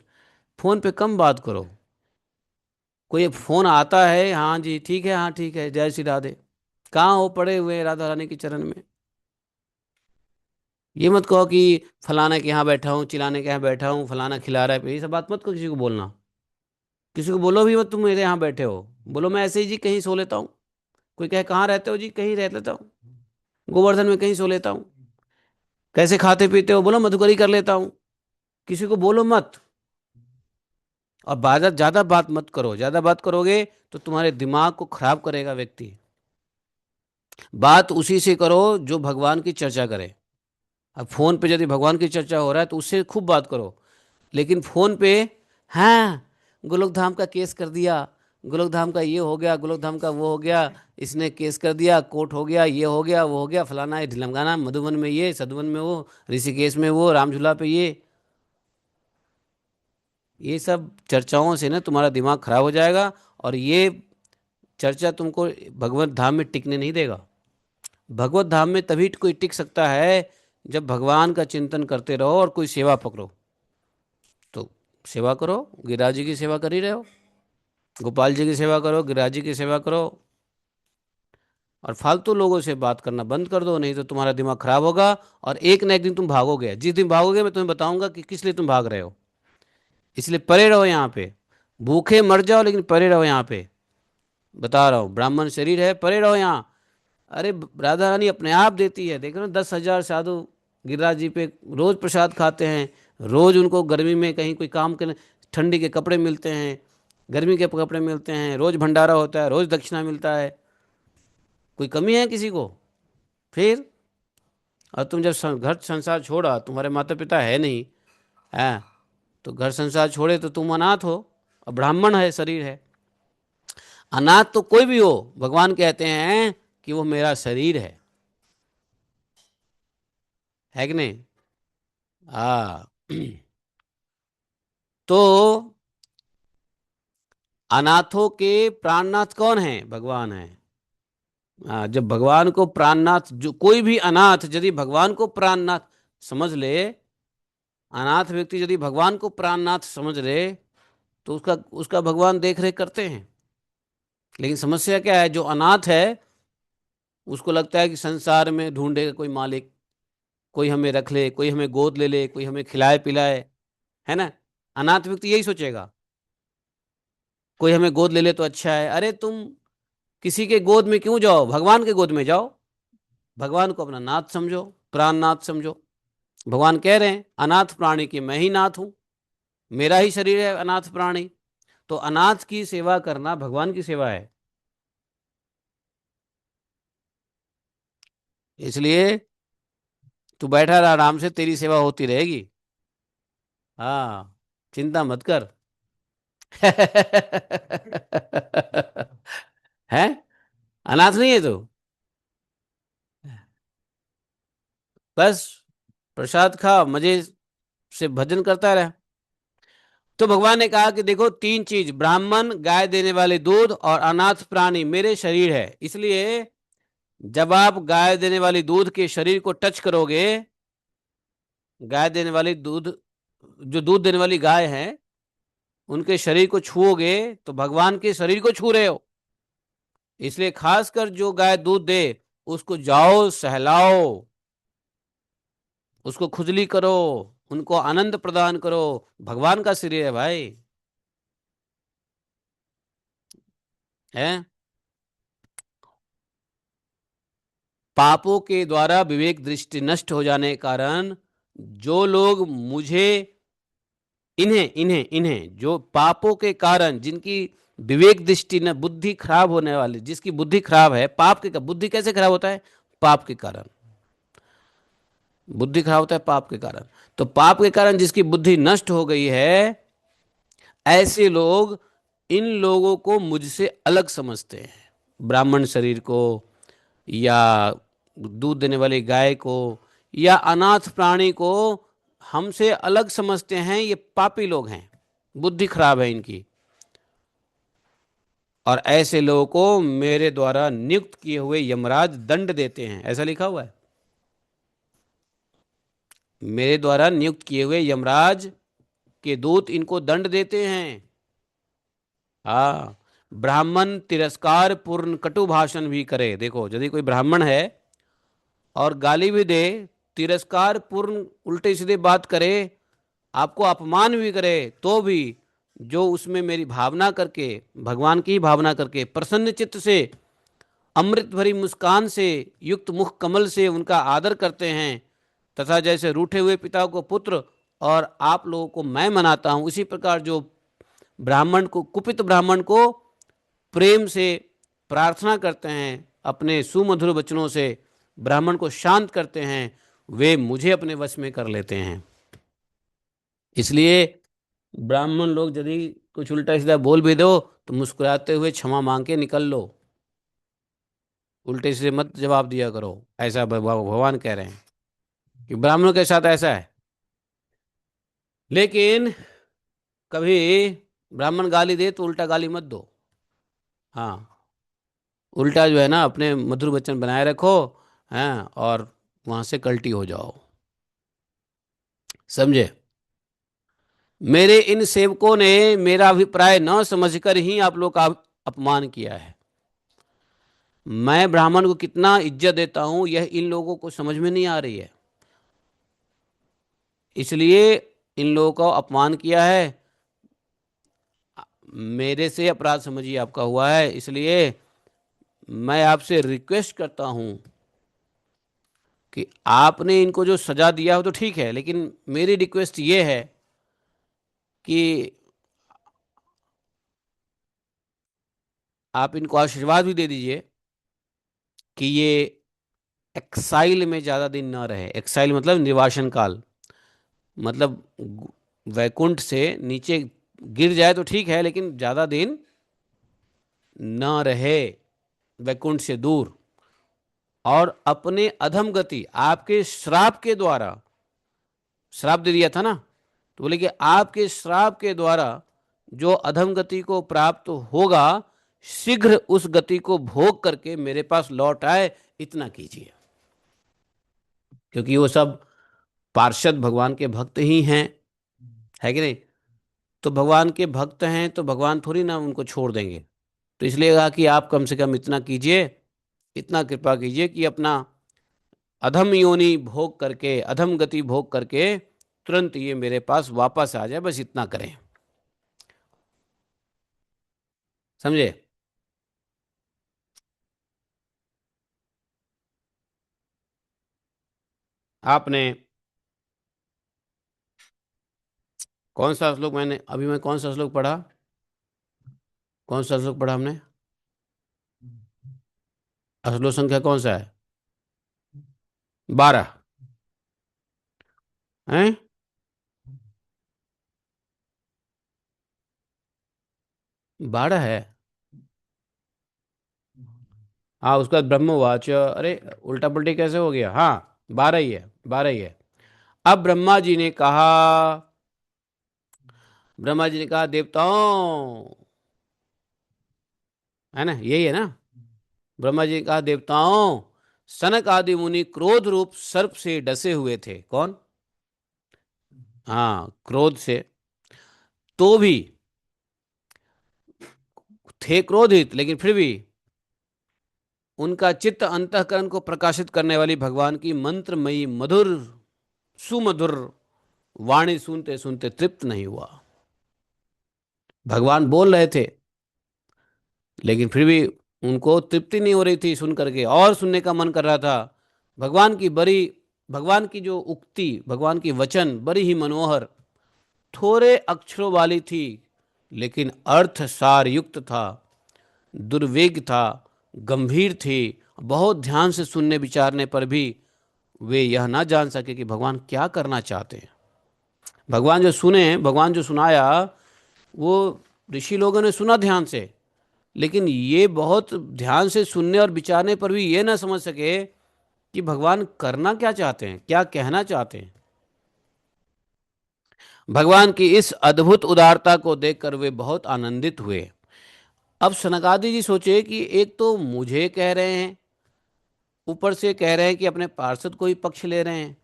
फोन पे कम बात करो। कोई फोन आता है, हाँ जी ठीक है, हाँ ठीक है, जय श्री राधे, कहाँ हो पड़े हुए हैं राधा रानी के चरण में। ये मत कहो कि फलाना के यहाँ बैठा हूँ, चिलाने के यहाँ बैठा हूँ, फलाना खिला रहा है, ये सब बात मत करो किसी को बोलना। किसी को बोलो भी मत तुम मेरे यहाँ बैठे हो, बोलो मैं ऐसे ही जी कहीं सो लेता हूँ। कोई कहे कहाँ रहते हो जी, कहीं रह लेता हूँ, गोवर्धन में कहीं सो लेता हूँ। कैसे खाते पीते हो, बोलो मधुकरी कर लेता हूँ। किसी को बोलो मत। और ज्यादा ज्यादा बात मत करो, ज्यादा बात करोगे तो तुम्हारे दिमाग को खराब करेगा व्यक्ति। बात उसी से करो जो भगवान की चर्चा करे। अब फोन पे यदि भगवान की चर्चा हो रहा है तो उससे खूब बात करो। लेकिन फोन पे, हाँ, गोलोक धाम का केस कर दिया, गोलोक धाम का ये हो गया, गोलोक धाम का वो हो गया, इसने केस कर दिया, कोर्ट हो गया, ये हो गया, वो हो गया, फलाना है ढिलमगाना, मधुबन में ये, सधुवन में वो, ऋषिकेश में वो, रामझूला पे ये सब चर्चाओं से ना तुम्हारा दिमाग खराब हो जाएगा। और ये चर्चा तुमको भगवत धाम में टिकने नहीं देगा। भगवत धाम में तभी कोई टिक सकता है जब भगवान का चिंतन करते रहो और कोई सेवा पकड़ो। तो सेवा करो, गिरिराज जी की सेवा कर ही रहे हो, गोपाल जी की सेवा करो, गिरिराज जी की सेवा करो। और फालतू लोगों से बात करना बंद कर दो, नहीं तो तुम्हारा दिमाग खराब होगा। और एक ना एक दिन तुम भागोगे। जिस दिन भागोगे मैं तुम्हें बताऊंगा कि किस लिए तुम भाग रहे हो। इसलिए परे रहो यहाँ पे। भूखे मर जाओ लेकिन परे रहो यहाँ पे। बता रहा हूँ, ब्राह्मण शरीर है, परे रहो यहाँ। अरे राधा रानी अपने आप देती है। देख रहे हो 10,000 साधु गिरिराज जी पे रोज प्रसाद खाते हैं। रोज उनको गर्मी में कहीं कोई काम करने, ठंडी के कपड़े मिलते हैं, गर्मी के कपड़े मिलते हैं, रोज भंडारा होता है, रोज दक्षिणा मिलता है। कोई कमी है किसी को? फिर, और तुम जब घर संसार छोड़ा, तुम्हारे माता पिता है नहीं, है, तो घर संसार छोड़े तो तुम अनाथ हो। और ब्राह्मण है, शरीर है। अनाथ तो कोई भी हो, भगवान कहते हैं कि वो मेरा शरीर है कि नहीं? हाँ। तो अनाथों के प्राणनाथ कौन है? भगवान है। हाँ, जब भगवान को प्राणनाथ, जो कोई भी अनाथ यदि भगवान को प्राणनाथ समझ ले, अनाथ व्यक्ति यदि भगवान को प्राणनाथ समझ ले, तो उसका उसका भगवान देख रेख करते हैं। लेकिन समस्या क्या है, जो अनाथ है उसको लगता है कि संसार में ढूंढेगा कोई मालिक, कोई हमें रख ले, कोई हमें गोद ले ले, कोई हमें खिलाए पिलाए, है ना? अनाथ व्यक्ति यही सोचेगा, कोई हमें गोद ले ले तो अच्छा है। अरे तुम किसी के गोद में क्यों जाओ, भगवान के गोद में जाओ। भगवान को अपना नाथ समझो, प्राण नाथ समझो। भगवान कह रहे हैं अनाथ प्राणी की मैं ही नाथ हूं, मेरा ही शरीर है अनाथ प्राणी। तो अनाथ की सेवा करना भगवान की सेवा है। इसलिए तू बैठा रहा आराम से, तेरी सेवा होती रहेगी। हाँ, चिंता मत कर। है, अनाथ नहीं है तो बस प्रसाद खा, मजे से भजन करता रहे। तो भगवान ने कहा कि देखो, तीन चीज, ब्राह्मण, गाय देने वाले दूध और अनाथ प्राणी मेरे शरीर है। इसलिए जब आप गाय देने वाली दूध के शरीर को टच करोगे, गाय देने वाली दूध, जो दूध देने वाली गाय है, उनके शरीर को छुओगे तो भगवान के शरीर को छू रहे हो। इसलिए खासकर जो गाय दूध दे, उसको जाओ सहलाओ, उसको खुजली करो, उनको आनंद प्रदान करो। भगवान का शरीर है भाई। है, पापों के द्वारा विवेक दृष्टि नष्ट हो जाने के कारण जो लोग मुझे, इन्हें इन्हें इन्हें जो पापों के कारण, जिनकी विवेक दृष्टि न, बुद्धि खराब होने वाली, जिसकी बुद्धि खराब है, पाप के, बुद्धि कैसे खराब होता है? पाप के कारण। बुद्धि खराब होता है पाप के कारण। तो पाप के कारण जिसकी बुद्धि नष्ट हो गई है, ऐसे लोग इन लोगों को मुझसे अलग समझते हैं। ब्राह्मण शरीर को, या दूध देने वाली गाय को, या अनाथ प्राणी को हमसे अलग समझते हैं। ये पापी लोग हैं, बुद्धि खराब है इनकी। और ऐसे लोगों को मेरे द्वारा नियुक्त किए हुए यमराज दंड देते हैं, ऐसा लिखा हुआ है। मेरे द्वारा नियुक्त किए हुए यमराज के दूत इनको दंड देते हैं। हाँ, ब्राह्मण तिरस्कार पूर्ण कटु भाषण भी करे। देखो, यदि कोई ब्राह्मण है और गाली भी दे, तिरस्कार पूर्ण उल्टे सीधे बात करे, आपको अपमान भी करे, तो भी जो उसमें मेरी भावना करके, भगवान की भावना करके, प्रसन्न चित्त से, अमृत भरी मुस्कान से युक्त मुख कमल से उनका आदर करते हैं, तथा जैसे रूठे हुए पिता को पुत्र और आप लोगों को मैं मनाता हूं, उसी प्रकार जो ब्राह्मण को, कुपित ब्राह्मण को प्रेम से प्रार्थना करते हैं, अपने सुमधुर वचनों से ब्राह्मण को शांत करते हैं, वे मुझे अपने वश में कर लेते हैं। इसलिए ब्राह्मण लोग यदि कुछ उल्टा सीधा बोल भी दो तो मुस्कुराते हुए क्षमा मांग के निकल लो, उल्टे सीधे मत जवाब दिया करो। ऐसा भगवान कह रहे हैं कि ब्राह्मणों के साथ ऐसा है। लेकिन कभी ब्राह्मण गाली दे तो उल्टा गाली मत दो। हाँ, उल्टा जो है ना, अपने मधुर वचन बनाए रखो। हैं, और वहां से कल्टी हो जाओ। समझे? मेरे इन सेवकों ने मेरा अभिप्राय न समझकर ही आप लोग का अपमान किया है। मैं ब्राह्मण को कितना इज्जत देता हूं, यह इन लोगों को समझ में नहीं आ रही है। इसलिए इन लोगों का अपमान किया है। मेरे से अपराध समझिए आपका हुआ है। इसलिए मैं आपसे रिक्वेस्ट करता हूं कि आपने इनको जो सजा दिया हो तो ठीक है, लेकिन मेरी रिक्वेस्ट ये है कि आप इनको आशीर्वाद भी दे दीजिए कि ये एक्साइल में ज़्यादा दिन ना रहे। एक्साइल मतलब निर्वासन काल, मतलब वैकुंठ से नीचे गिर जाए तो ठीक है, लेकिन ज़्यादा दिन ना रहे वैकुंठ से दूर। और अपने अधम गति आपके श्राप के द्वारा, श्राप दे दिया था ना, तो बोले कि आपके श्राप के द्वारा जो अधम गति को प्राप्त होगा, शीघ्र उस गति को भोग करके मेरे पास लौट आए, इतना कीजिए। क्योंकि वो सब पार्षद भगवान के भक्त ही हैं, है कि नहीं? तो भगवान के भक्त हैं तो भगवान थोड़ी ना उनको छोड़ देंगे। तो इसलिए कहा कि आप कम से कम इतना कीजिए, इतना कृपा कीजिए कि अपना अधम योनि भोग करके, अधम गति भोग करके तुरंत ये मेरे पास वापस आ जाए, बस इतना करें। समझे? आपने कौन सा श्लोक, मैंने अभी मैं कौन सा श्लोक पढ़ा? कौन सा श्लोक पढ़ा हमने? श्लोक संख्या कौन सा है? 12 है। 12 है। हाँ, उसका ब्रह्मवाच, अरे उल्टा पुल्टी कैसे हो गया? हाँ, 12 ही है, 12 ही है। अब ब्रह्मा जी ने कहा, ब्रह्मा जी ने कहा देवताओं, है ना, यही है ना? ब्रह्मा जी ने कहा देवताओं, सनक आदि मुनि क्रोध रूप सर्प से डसे हुए थे। कौन? हाँ, क्रोध से। तो भी थे क्रोधित, लेकिन फिर भी उनका चित्त अंतःकरण को प्रकाशित करने वाली भगवान की मंत्रमयी मधुर सुमधुर वाणी सुनते सुनते तृप्त नहीं हुआ। भगवान बोल रहे थे, लेकिन फिर भी उनको तृप्ति नहीं हो रही थी सुन करके, और सुनने का मन कर रहा था। भगवान की बड़ी, भगवान की जो उक्ति, भगवान की वचन बड़ी ही मनोहर, थोड़े अक्षरों वाली थी, लेकिन अर्थ सार युक्त था, दुर्वेग था, गंभीर थी। बहुत ध्यान से सुनने विचारने पर भी वे यह ना जान सके कि भगवान क्या करना चाहते हैं। भगवान जो सुने, भगवान जो सुनाया, वो ऋषि लोगों ने सुना ध्यान से, लेकिन ये बहुत ध्यान से सुनने और विचारने पर भी ये ना समझ सके कि भगवान करना क्या चाहते हैं, क्या कहना चाहते हैं। भगवान की इस अद्भुत उदारता को देखकर वे बहुत आनंदित हुए। अब सनकादि जी सोचे कि एक तो मुझे कह रहे हैं, ऊपर से कह रहे हैं कि अपने पार्षद को ही पक्ष ले रहे हैं,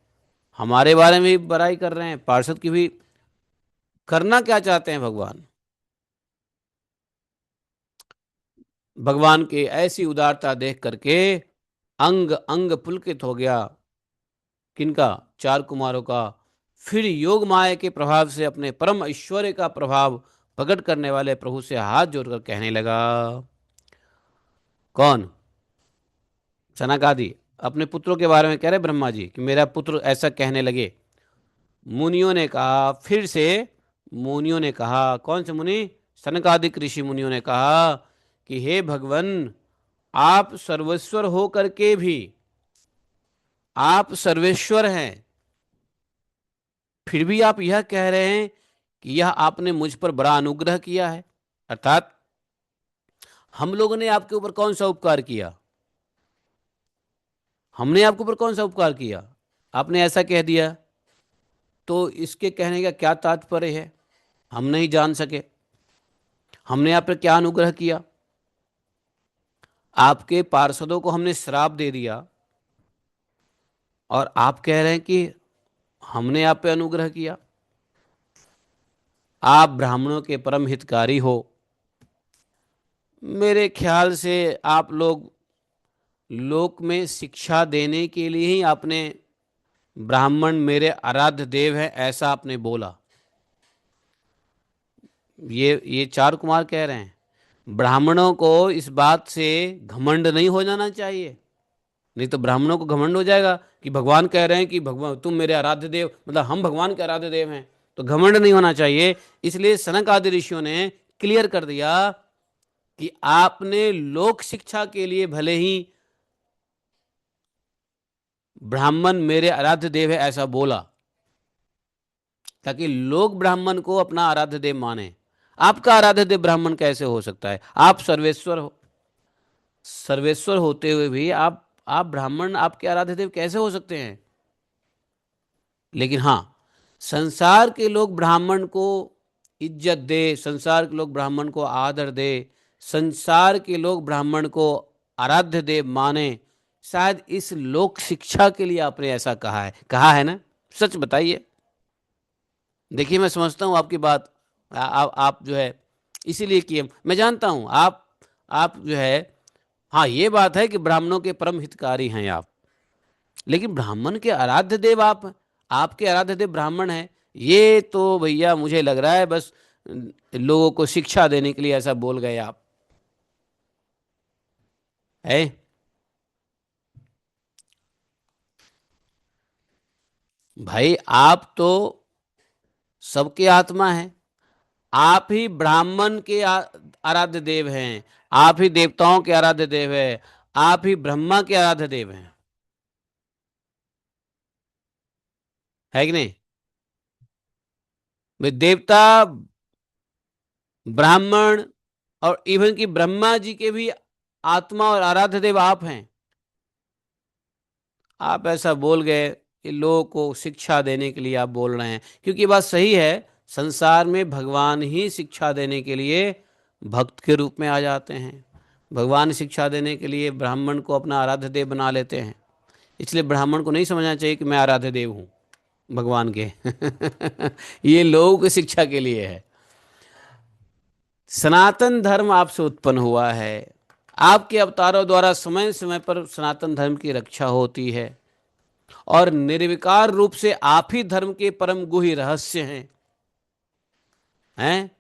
हमारे बारे में भी बड़ाई कर रहे हैं, पार्षद की भी। करना क्या चाहते हैं भगवान? भगवान की ऐसी उदारता देख करके अंग अंग पुलकित हो गया। किनका? चार कुमारों का। फिर योग माया के प्रभाव से अपने परम ऐश्वर्य का प्रभाव प्रकट करने वाले प्रभु से हाथ जोड़कर कहने लगा। कौन? सनक आदि अपने पुत्रों के बारे में कह रहे ब्रह्मा जी कि मेरा पुत्र ऐसा कहने लगे। मुनियों ने कहा, फिर से मुनियों ने कहा, कौन से मुनि? सनकादिक ऋषि मुनियों ने कहा कि हे भगवान, आप सर्वेश्वर हो करके भी आप सर्वेश्वर हैं, फिर भी आप यह कह रहे हैं कि यह आपने मुझ पर बड़ा अनुग्रह किया है। अर्थात हम लोगों ने आपके ऊपर कौन सा उपकार किया? हमने आपके ऊपर कौन सा उपकार किया? आपने ऐसा कह दिया, तो इसके कहने का क्या तात्पर्य है? हम नहीं जान सके हमने आप पर क्या अनुग्रह किया। आपके पार्षदों को हमने श्राप दे दिया और आप कह रहे हैं कि हमने आप पे अनुग्रह किया। आप ब्राह्मणों के परम हितकारी हो। मेरे ख्याल से आप लोग लोक में शिक्षा देने के लिए ही आपने ब्राह्मण मेरे आराध्य देव हैं ऐसा आपने बोला। ये चार कुमार कह रहे हैं ब्राह्मणों को इस बात से घमंड नहीं हो जाना चाहिए। नहीं तो ब्राह्मणों को घमंड हो जाएगा कि भगवान कह रहे हैं कि भगवान तुम मेरे आराध्य देव, मतलब हम भगवान के आराध्य देव हैं, तो घमंड नहीं होना चाहिए। इसलिए सनक आदि ऋषियों ने क्लियर कर दिया कि आपने लोक शिक्षा के लिए भले ही ब्राह्मण मेरे आराध्य देव है ऐसा बोला, ताकि लोग ब्राह्मण को अपना आराध्य देव माने। आपका आराध्य देव ब्राह्मण कैसे हो सकता है? आप सर्वेश्वर हो। सर्वेश्वर होते हुए भी आप ब्राह्मण आपके आराध्य देव कैसे हो सकते हैं? लेकिन हाँ, संसार के लोग ब्राह्मण को इज्जत दे, संसार के लोग ब्राह्मण को आदर दे, संसार के लोग ब्राह्मण को आराध्य देव माने, शायद इस लोक शिक्षा के लिए आपने ऐसा कहा है ना? सच बताइए। देखिए मैं समझता हूँ आपकी बात। आप जो है इसीलिए किए, मैं जानता हूँ आप जो है, हाँ ये बात है कि ब्राह्मणों के परम हितकारी हैं आप, लेकिन ब्राह्मण के आराध्य देव आप हैं, आपके आराध्य देव ब्राह्मण हैं। ये तो भैया मुझे लग रहा है बस लोगों को शिक्षा देने के लिए ऐसा बोल गए आप है। भाई आप तो सबके आत्मा हैं। आप ही ब्राह्मण के आराध्य देव हैं। आप ही देवताओं के आराध्य देव हैं। आप ही ब्रह्मा के आराध्य देव हैं, है कि नहीं? वे देवता, ब्राह्मण और इवन की ब्रह्मा जी के भी आत्मा और आराध्य देव आप हैं। आप ऐसा बोल गए कि लोगों को शिक्षा देने के लिए आप बोल रहे हैं, क्योंकि ये बात सही है। संसार में भगवान ही शिक्षा देने के लिए भक्त के रूप में आ जाते हैं। भगवान शिक्षा देने के लिए ब्राह्मण को अपना आराध्य देव बना लेते हैं। इसलिए ब्राह्मण को नहीं समझना चाहिए कि मैं आराध्य देव हूँ भगवान के। ये लोगों की शिक्षा के लिए है। सनातन धर्म आपसे उत्पन्न हुआ है। आपके अवतारों द्वारा समय समय पर सनातन धर्म की रक्षा होती है, और निर्विकार रूप से आप ही धर्म के परम गुह्य रहस्य हैं।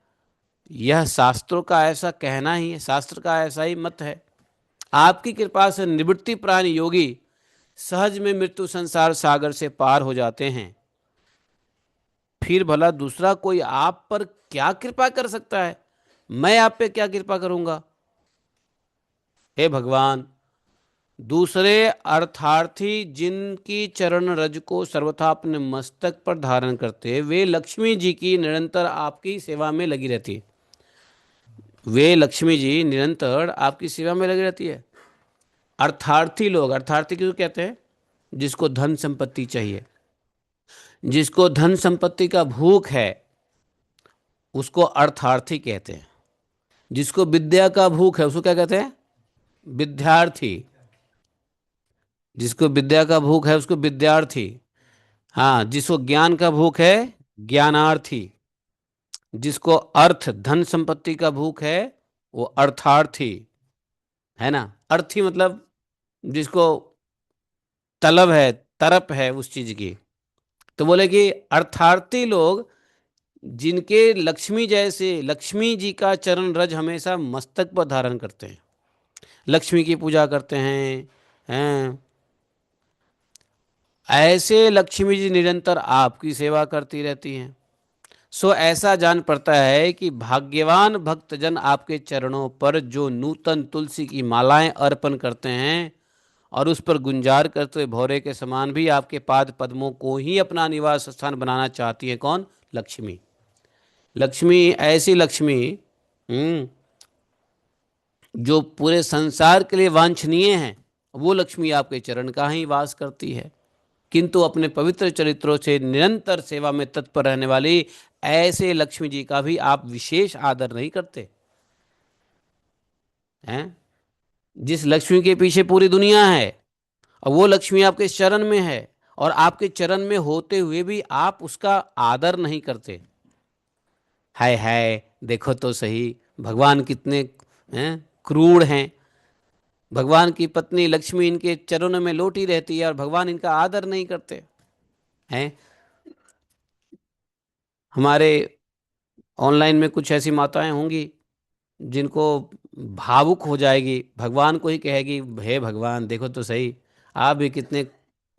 यह शास्त्रों का ऐसा कहना ही है, शास्त्र का ऐसा ही मत है। आपकी कृपा से निवृत्ति प्राण योगी सहज में मृत्यु संसार सागर से पार हो जाते हैं। फिर भला दूसरा कोई आप पर क्या कृपा कर सकता है? मैं आप पे क्या कृपा करूंगा? हे भगवान, दूसरे अर्थार्थी जिनकी चरण रज को सर्वथा अपने मस्तक पर धारण करते, वे लक्ष्मी जी की निरंतर आपकी सेवा में लगी रहती है। वे लक्ष्मी जी निरंतर आपकी सेवा में लगी रहती है। अर्थार्थी लोग, अर्थार्थी क्यों कहते हैं? जिसको धन संपत्ति चाहिए, जिसको धन संपत्ति का भूख है, उसको अर्थार्थी कहते हैं। जिसको विद्या का भूख है उसको क्या कहते हैं? विद्यार्थी। जिसको विद्या का भूख है उसको विद्यार्थी। हाँ, जिसको ज्ञान का भूख है ज्ञानार्थी। जिसको अर्थ धन संपत्ति का भूख है वो अर्थार्थी, है ना? अर्थी मतलब जिसको तलब है, तरप है उस चीज की। तो बोले कि अर्थार्थी लोग जिनके लक्ष्मी जैसे लक्ष्मी जी का चरण रज हमेशा मस्तक पर धारण करते हैं, लक्ष्मी की पूजा करते हैं, ऐसे लक्ष्मी जी निरंतर आपकी सेवा करती रहती हैं। सो ऐसा जान पड़ता है कि भाग्यवान भक्तजन आपके चरणों पर जो नूतन तुलसी की मालाएं अर्पण करते हैं और उस पर गुंजार करते हुए भौरे के समान भी आपके पाद पद्मों को ही अपना निवास स्थान बनाना चाहती है। कौन? लक्ष्मी। लक्ष्मी, ऐसी लक्ष्मी जो पूरे संसार के लिए वांछनीय है, वो लक्ष्मी आपके चरण का ही वास करती है। किंतु अपने पवित्र चरित्रों से निरंतर सेवा में तत्पर रहने वाली ऐसे लक्ष्मी जी का भी आप विशेष आदर नहीं करते हैं। जिस लक्ष्मी के पीछे पूरी दुनिया है और वो लक्ष्मी आपके चरण में है, और आपके चरण में होते हुए भी आप उसका आदर नहीं करते। हाय हाय, देखो तो सही भगवान कितने हैं क्रूर हैं। भगवान की पत्नी लक्ष्मी इनके चरणों में लोटी रहती है और भगवान इनका आदर नहीं करते हैं। हमारे ऑनलाइन में कुछ ऐसी माताएं होंगी जिनको भावुक हो जाएगी, भगवान को ही कहेगी, हे भगवान देखो तो सही, आप भी कितने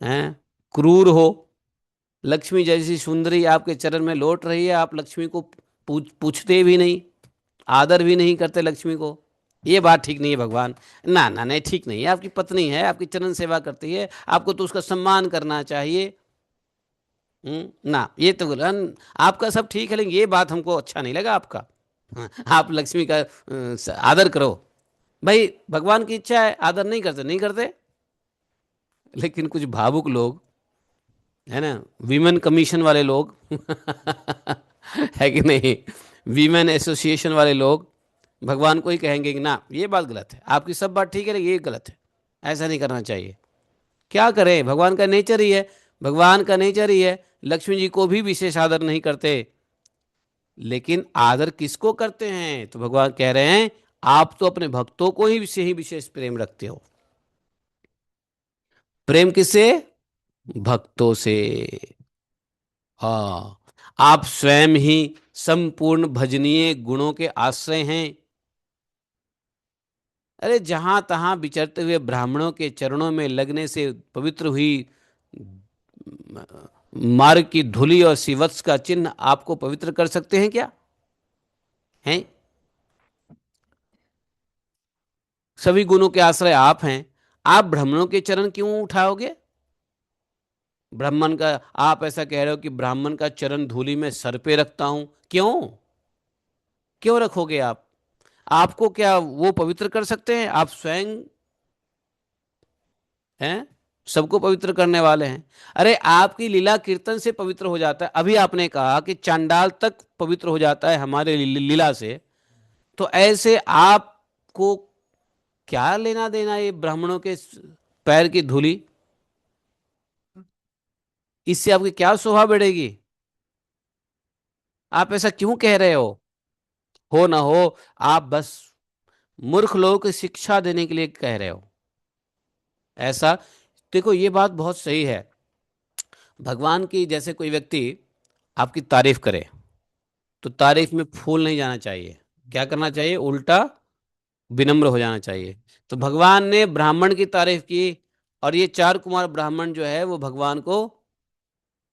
हैं क्रूर हो। लक्ष्मी जैसी सुंदरी आपके चरण में लौट रही है, आप लक्ष्मी को पूछते भी नहीं, आदर भी नहीं करते लक्ष्मी को। ये बात ठीक नहीं है भगवान। ना ना, नहीं ठीक नहीं है। आपकी पत्नी है, आपकी चरण सेवा करती है, आपको तो उसका सम्मान करना चाहिए। ना, ये तो आपका सब ठीक है, लेकिन ये बात हमको अच्छा नहीं लगा आपका। हाँ, आप लक्ष्मी का आदर करो। भाई भगवान की इच्छा है, आदर नहीं करते नहीं करते। लेकिन कुछ भावुक लोग है ना, वीमेन कमीशन वाले लोग है कि नहीं, वीमेन एसोसिएशन वाले लोग भगवान को ही कहेंगे कि ना ये बात गलत है, आपकी सब बात ठीक है लेकिन ये गलत है, ऐसा नहीं करना चाहिए। क्या करें, भगवान का नेचर ही है। भगवान का नेचर ही है। लक्ष्मी जी को भी विशेष आदर नहीं करते। लेकिन आदर किसको करते हैं? तो भगवान कह रहे हैं आप तो अपने भक्तों को ही विशेष प्रेम रखते हो। प्रेम किससे? भक्तों से। हाँ, आप स्वयं ही संपूर्ण भजनीय गुणों के आश्रय हैं। अरे जहां तहां विचरते हुए ब्राह्मणों के चरणों में लगने से पवित्र हुई मार्ग की धूलि और सीवत्स का चिन्ह आपको पवित्र कर सकते हैं क्या? हैं? सभी गुणों के आश्रय आप हैं, आप ब्राह्मणों के चरण क्यों उठाओगे? ब्राह्मण का, आप ऐसा कह रहे हो कि ब्राह्मण का चरण धूलि में सर पे रखता हूं, क्यों? क्यों रखोगे आप? आपको क्या वो पवित्र कर सकते हैं? आप स्वयं हैं सबको पवित्र करने वाले हैं। अरे आपकी लीला कीर्तन से पवित्र हो जाता है। अभी आपने कहा कि चांडाल तक पवित्र हो जाता है हमारे लीला से। तो ऐसे आपको क्या लेना देना ये ब्राह्मणों के पैर की धूली? इससे आपकी क्या शोभा बढ़ेगी? आप ऐसा क्यों कह रहे हो ना हो, आप बस मूर्ख लोगों को शिक्षा देने के लिए कह रहे हो ऐसा। देखो ये बात बहुत सही है। भगवान की जैसे कोई व्यक्ति आपकी तारीफ करे तो तारीफ में फूल नहीं जाना चाहिए। क्या करना चाहिए? उल्टा विनम्र हो जाना चाहिए। तो भगवान ने ब्राह्मण की तारीफ की और ये चार कुमार ब्राह्मण जो है वो भगवान को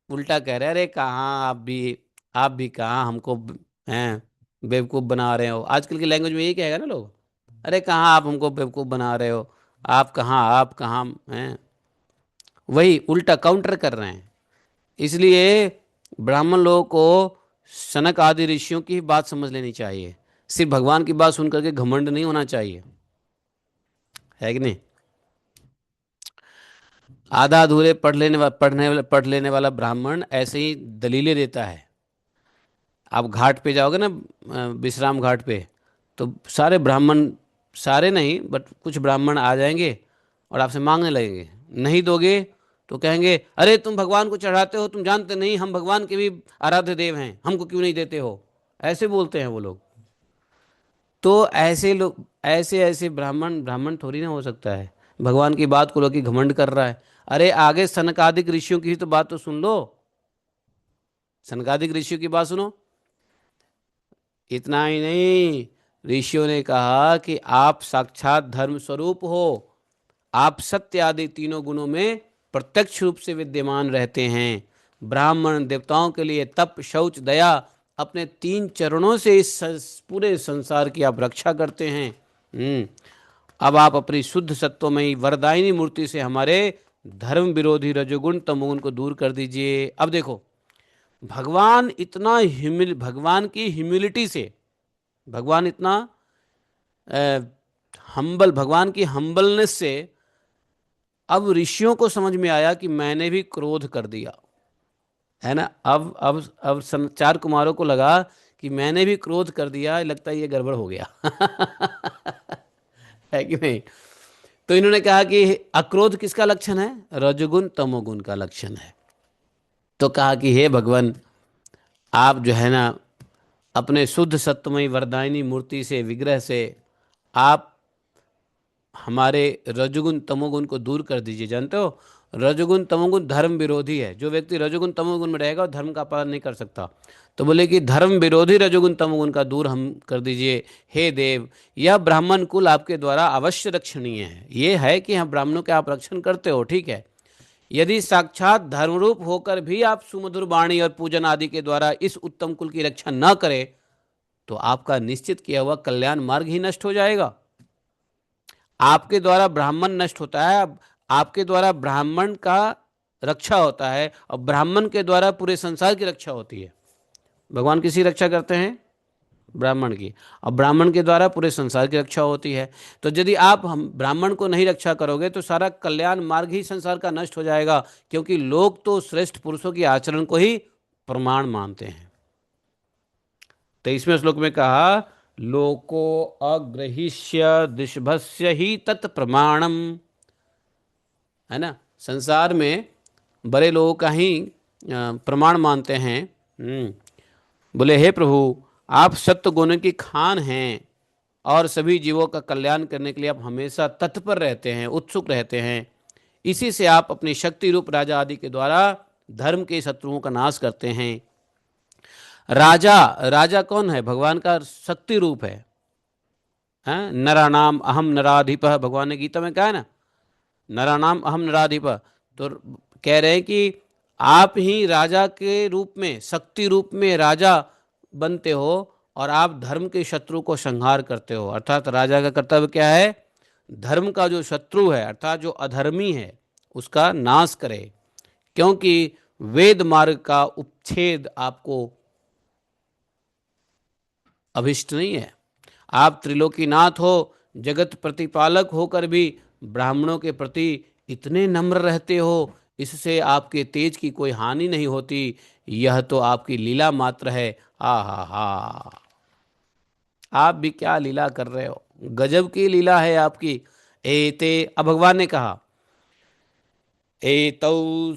उल्टा कह रहे हैं, अरे कहाँ आप भी कहाँ हमको हैं बेवकूफ़ बना रहे हो। आजकल की लैंग्वेज में यही कहेगा ना लोग, अरे कहाँ आप हमको बेवकूफ़ बना रहे हो, आप कहाँ हैं। वही उल्टा काउंटर कर रहे हैं। इसलिए ब्राह्मण लोगों को सनक आदि ऋषियों की बात समझ लेनी चाहिए। सिर्फ भगवान की बात सुन करके घमंड नहीं होना चाहिए, है कि नहीं। आधा अधूरे पढ़ लेने वाला ब्राह्मण ऐसे ही दलीलें देता है। आप घाट पे जाओगे ना, विश्राम घाट पे, तो सारे ब्राह्मण, सारे नहीं बट कुछ ब्राह्मण आ जाएंगे और आपसे मांगने लगेंगे। नहीं दोगे तो कहेंगे अरे तुम भगवान को चढ़ाते हो, तुम जानते नहीं हम भगवान के भी आराध्य देव हैं, हमको क्यों नहीं देते हो। ऐसे बोलते हैं वो लोग। तो ऐसे लोग, ऐसे ऐसे ब्राह्मण ब्राह्मण थोड़ी ना हो सकता है। भगवान की बात को लोग घमंड कर रहा है। अरे आगे सनकादिक ऋषियों की ही तो बात तो सुन लो। सनकादिक ऋषियों की बात सुनो। इतना ही नहीं, ऋषियों ने कहा कि आप साक्षात धर्म स्वरूप हो। आप सत्य आदि तीनों गुणों में प्रत्यक्ष रूप से विद्यमान रहते हैं। ब्राह्मण देवताओं के लिए तप शौच दया अपने 3 चरणों से इस पूरे संसार की आप रक्षा करते हैं। अब आप अपनी शुद्ध सत्वमयी वरदायिनी मूर्ति से हमारे धर्म विरोधी रजोगुण तमोगुण को दूर कर दीजिए। अब देखो, भगवान की ह्यूमिलिटी से, भगवान इतना हम्बल, भगवान की हम्बलनेस से अब ऋषियों को समझ में आया कि मैंने भी क्रोध कर दिया है ना। अब 4 कुमारों को लगा कि मैंने भी क्रोध कर दिया, लगता है ये गड़बड़ हो गया। है कि नहीं? तो इन्होंने कहा कि अक्रोध किसका लक्षण है? रजोगुण तमोगुण का लक्षण है। तो कहा कि हे भगवान, आप जो है ना अपने शुद्ध सत्वमयी वरदायिनी मूर्ति से, विग्रह से आप हमारे रजोगुण तमोगुण को दूर कर दीजिए। जानते हो, रजोगुण तमोगुण धर्म विरोधी है। जो व्यक्ति रजोगुण तमोगुण में रहेगा वो धर्म का पालन नहीं कर सकता। तो बोले कि धर्म विरोधी रजोगुण तमोगुण का दूर हम कर दीजिए। हे देव, यह ब्राह्मण कुल आपके द्वारा अवश्य रक्षणीय है। ये है कि हम ब्राह्मणों के आप रक्षण करते हो, ठीक है। यदि साक्षात धर्मरूप होकर भी आप सुमधुर वाणी और पूजन आदि के द्वारा इस उत्तम कुल की रक्षा न करें तो आपका निश्चित किया हुआ कल्याण मार्ग ही नष्ट हो जाएगा। आपके द्वारा ब्राह्मण नष्ट होता है, अब आपके द्वारा ब्राह्मण का रक्षा होता है और ब्राह्मण के द्वारा पूरे संसार की रक्षा होती है। भगवान किसी रक्षा करते हैं? ब्राह्मण की। और ब्राह्मण के द्वारा पूरे संसार की रक्षा होती है। तो यदि आप हम ब्राह्मण को नहीं रक्षा करोगे तो सारा कल्याण मार्ग ही संसार का नष्ट हो जाएगा, क्योंकि लोग तो श्रेष्ठ पुरुषों के आचरण को ही प्रमाण मानते हैं। 23वें श्लोक में कहा, लोको अग्रहिष्य दिशभस्य ही तत्प्रमाणम, है ना। संसार में बड़े लोगों का ही प्रमाण मानते हैं। बोले हे प्रभु, आप सत्य गुण की खान हैं और सभी जीवों का कल्याण करने के लिए आप हमेशा तत्पर रहते हैं, उत्सुक रहते हैं। इसी से आप अपनी शक्ति रूप राजा आदि के द्वारा धर्म के शत्रुओं का नाश करते हैं। राजा, राजा कौन है? भगवान का शक्ति रूप है। हैं? नराणाम अहम नराधिप, भगवान ने गीता में कहा है ना, नराणाम अहम नराधिप। तो कह रहे हैं कि आप ही राजा के रूप में, शक्ति रूप में राजा बनते हो और आप धर्म के शत्रु को संहार करते हो। अर्थात राजा का कर्तव्य क्या है? धर्म का जो शत्रु है, अर्थात जो अधर्मी है, उसका नाश करे, क्योंकि वेद मार्ग का उपच्छेद आपको अभिष्ट नहीं है। आप त्रिलोकीनाथ हो, जगत प्रतिपालक होकर भी ब्राह्मणों के प्रति इतने नम्र रहते हो, इससे आपके तेज की कोई हानि नहीं होती। यह तो आपकी लीला मात्र है। हा हा हा, आप भी क्या लीला कर रहे हो, गजब की लीला है आपकी। एते, अब भगवान ने कहा, एतौ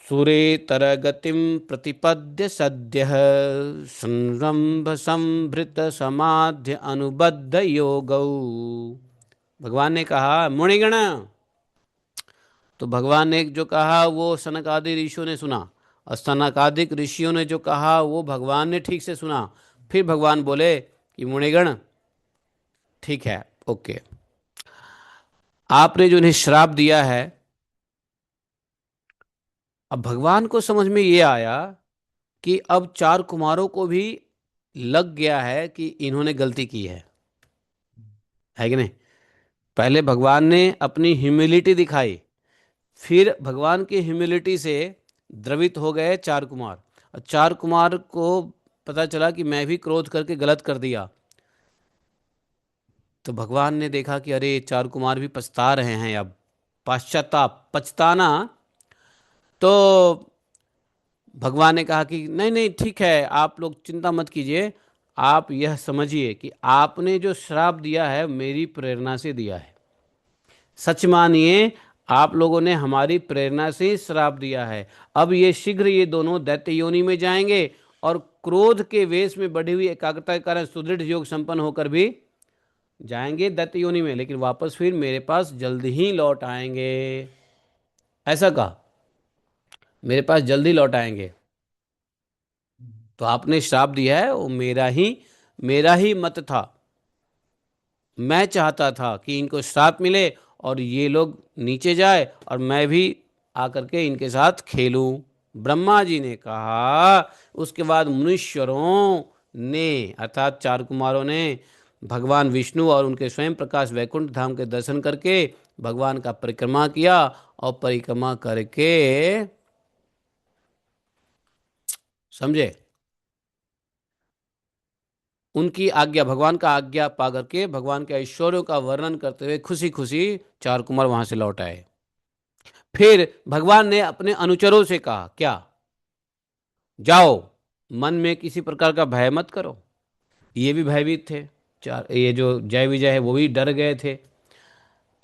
सुरेतरगतिं प्रतिपद्य सद्यः संरंभ संभृत समाध्य अनुबद्ध योगौ। भगवान ने कहा मुनिगण, तो भगवान ने जो कहा वो सनकादि ऋषियों ने सुना, और सनकादिक ऋषियों ने जो कहा वो भगवान ने ठीक से सुना। फिर भगवान बोले कि मुनिगण ठीक है, ओके, आपने जो उन्हें श्राप दिया है, अब भगवान को समझ में ये आया कि अब 4 कुमारों को भी लग गया है कि इन्होंने गलती की है कि नहीं। पहले भगवान ने अपनी ह्यूमिलिटी दिखाई, फिर भगवान की ह्यूमिलिटी से द्रवित हो गए 4 कुमार। और 4 कुमार को पता चला कि मैं भी क्रोध करके गलत कर दिया। तो भगवान ने देखा कि अरे 4 कुमार भी पछता रहे हैं, अब पश्चाताप, पछताना। तो भगवान ने कहा कि नहीं नहीं ठीक है, आप लोग चिंता मत कीजिए, आप यह समझिए कि आपने जो श्राप दिया है मेरी प्रेरणा से दिया है। सच मानिए, आप लोगों ने हमारी प्रेरणा से ही श्राप दिया है। अब ये शीघ्र ये दोनों दैत्य योनि में जाएंगे और क्रोध के वेश में बढ़ी हुई एकाग्रता के कारण सुदृढ़ योग संपन्न होकर भी जाएंगे दैत्य योनि में, लेकिन वापस फिर मेरे पास जल्द ही लौट आएंगे। ऐसा कहा, मेरे पास जल्दी लौट आएंगे। तो आपने श्राप दिया है वो मेरा ही मत था। मैं चाहता था कि इनको श्राप मिले और ये लोग नीचे जाए और मैं भी आकर के इनके साथ खेलूं। ब्रह्मा जी ने कहा। उसके बाद मुनीश्वरों ने अर्थात चार कुमारों ने भगवान विष्णु और उनके स्वयं प्रकाश वैकुंठ धाम के दर्शन करके भगवान का परिक्रमा किया, और परिक्रमा करके, समझे, उनकी आज्ञा, भगवान का आज्ञा पा करके भगवान के ऐश्वर्यों का वर्णन करते हुए खुशी खुशी चार कुमार वहां से लौट आए। फिर भगवान ने अपने अनुचरों से कहा, क्या, जाओ, मन में किसी प्रकार का भय मत करो। ये भी भयभीत थे, चार, ये जो जय विजय है वो भी डर गए थे।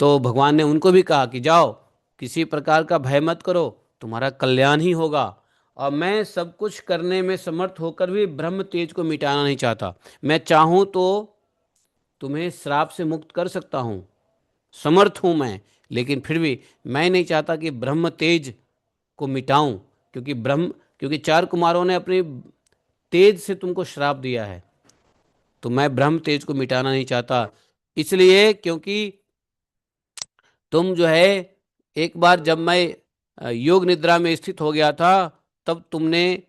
तो भगवान ने उनको भी कहा कि जाओ, किसी प्रकार का भय मत करो, तुम्हारा कल्याण ही होगा। और मैं सब कुछ करने में समर्थ होकर भी ब्रह्म तेज को मिटाना नहीं चाहता। मैं चाहूं तो तुम्हें श्राप से मुक्त कर सकता हूं, समर्थ हूं मैं, लेकिन फिर भी मैं नहीं चाहता कि ब्रह्म तेज को मिटाऊं, क्योंकि चार कुमारों ने अपनी तेज से तुमको श्राप दिया है, तो मैं ब्रह्म तेज को मिटाना नहीं चाहता। इसलिए क्योंकि तुम जो है, एक बार जब मैं योग निद्रा में स्थित हो गया था, तब तुमने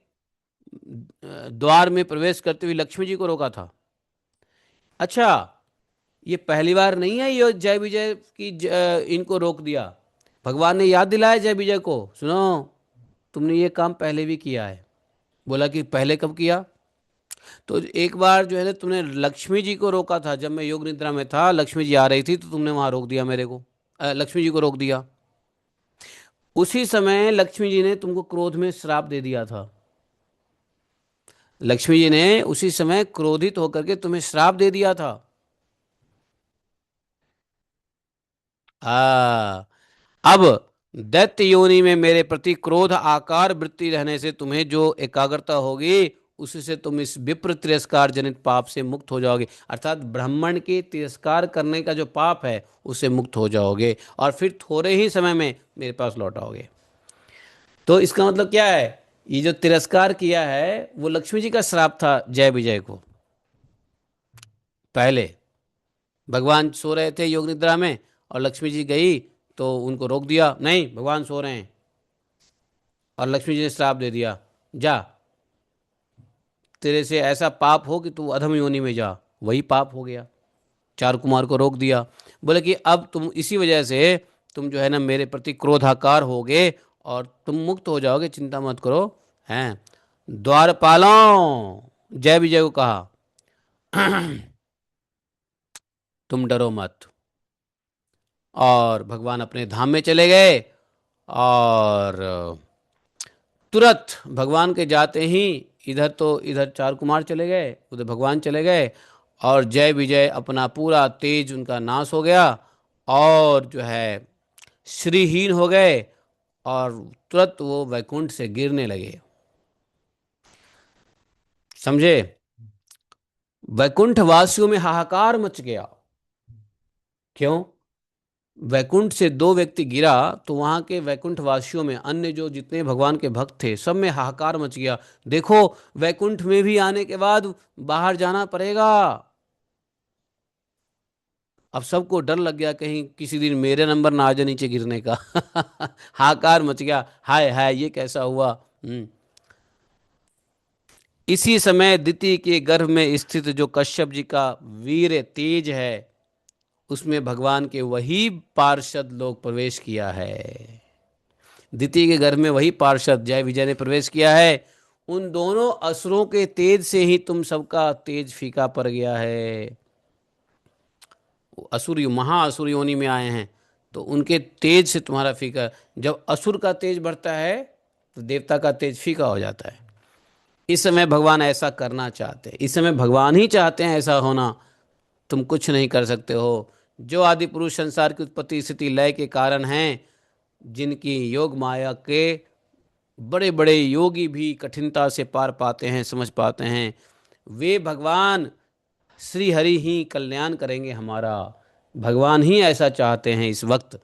द्वार में प्रवेश करते हुए लक्ष्मी जी को रोका था। अच्छा, ये पहली बार नहीं है ये जय विजय की इनको रोक दिया। भगवान ने याद दिलाया जय विजय को, सुनो, तुमने ये काम पहले भी किया है। बोला कि पहले कब किया? तो एक बार जो है ना, तुमने लक्ष्मी जी को रोका था, जब मैं योग निद्रा में था, लक्ष्मी जी आ रही थी तो तुमने वहां रोक दिया मेरे को, लक्ष्मी जी को रोक दिया। उसी समय लक्ष्मी जी ने तुमको क्रोध में श्राप दे दिया था। लक्ष्मी जी ने उसी समय क्रोधित होकर के तुम्हें श्राप दे दिया था। आ अब दैत्य योनि में मेरे प्रति क्रोध आकार वृत्ति रहने से तुम्हें जो एकाग्रता होगी, उसी से तुम इस विप्र तिरस्कार जनित पाप से मुक्त हो जाओगे। अर्थात ब्राह्मण के तिरस्कार करने का जो पाप है उससे मुक्त हो जाओगे, और फिर थोड़े ही समय में मेरे पास लौट आओगे। तो इसका मतलब क्या है? ये जो तिरस्कार किया है वो लक्ष्मी जी का श्राप था जय विजय को। पहले भगवान सो रहे थे योग निद्रा में, और लक्ष्मी जी गई तो उनको रोक दिया, नहीं भगवान सो रहे हैं, और लक्ष्मी जी ने श्राप दे दिया, जा, तेरे से ऐसा पाप हो कि तू अधम योनि में जा। वही पाप हो गया, चार कुमार को रोक दिया। बोले कि अब तुम इसी वजह से तुम जो है ना मेरे प्रति क्रोधाकार होगे, और तुम मुक्त हो जाओगे, चिंता मत करो। हैं, द्वारपालों, जय विजय को कहा, तुम डरो मत। और भगवान अपने धाम में चले गए, और तुरंत भगवान के जाते ही इधर चार कुमार चले गए, उधर भगवान चले गए, और जय विजय अपना पूरा तेज उनका नाश हो गया, और जो है श्रीहीन हो गए, और तुरंत वो वैकुंठ से गिरने लगे। समझे? वैकुंठ वासियों में हाहाकार मच गया। क्यों? वैकुंठ से दो व्यक्ति गिरा, तो वहां के वैकुंठ वासियों में, अन्य जो जितने भगवान के भक्त थे, सब में हाहाकार मच गया। देखो, वैकुंठ में भी आने के बाद बाहर जाना पड़ेगा। अब सबको डर लग गया, कहीं किसी दिन मेरे नंबर ना आ जाए नीचे गिरने का। हाहाकार मच गया, हाय हाय ये कैसा हुआ। इसी समय दिति के गर्भ में स्थित जो कश्यप जी का वीर तेज है, उसमें भगवान के वही पार्षद लोग प्रवेश किया है। दिति के घर में वही पार्षद जय विजय ने प्रवेश किया है। उन दोनों असुरों के तेज से ही तुम सबका तेज फीका पड़ गया है। असुर महाअसुर योनि में आए हैं, तो उनके तेज से तुम्हारा फीका। जब असुर का तेज बढ़ता है तो देवता का तेज फीका हो जाता है। इस समय भगवान ऐसा करना चाहते हैं, इस समय भगवान ही चाहते हैं ऐसा होना। तुम कुछ नहीं कर सकते हो। जो आदि पुरुष संसार की उत्पत्ति स्थिति लय के कारण हैं, जिनकी योग माया के बड़े बड़े योगी भी कठिनता से पार पाते हैं, समझ पाते हैं, वे भगवान श्री हरि ही कल्याण करेंगे हमारा। भगवान ही ऐसा चाहते हैं इस वक्त।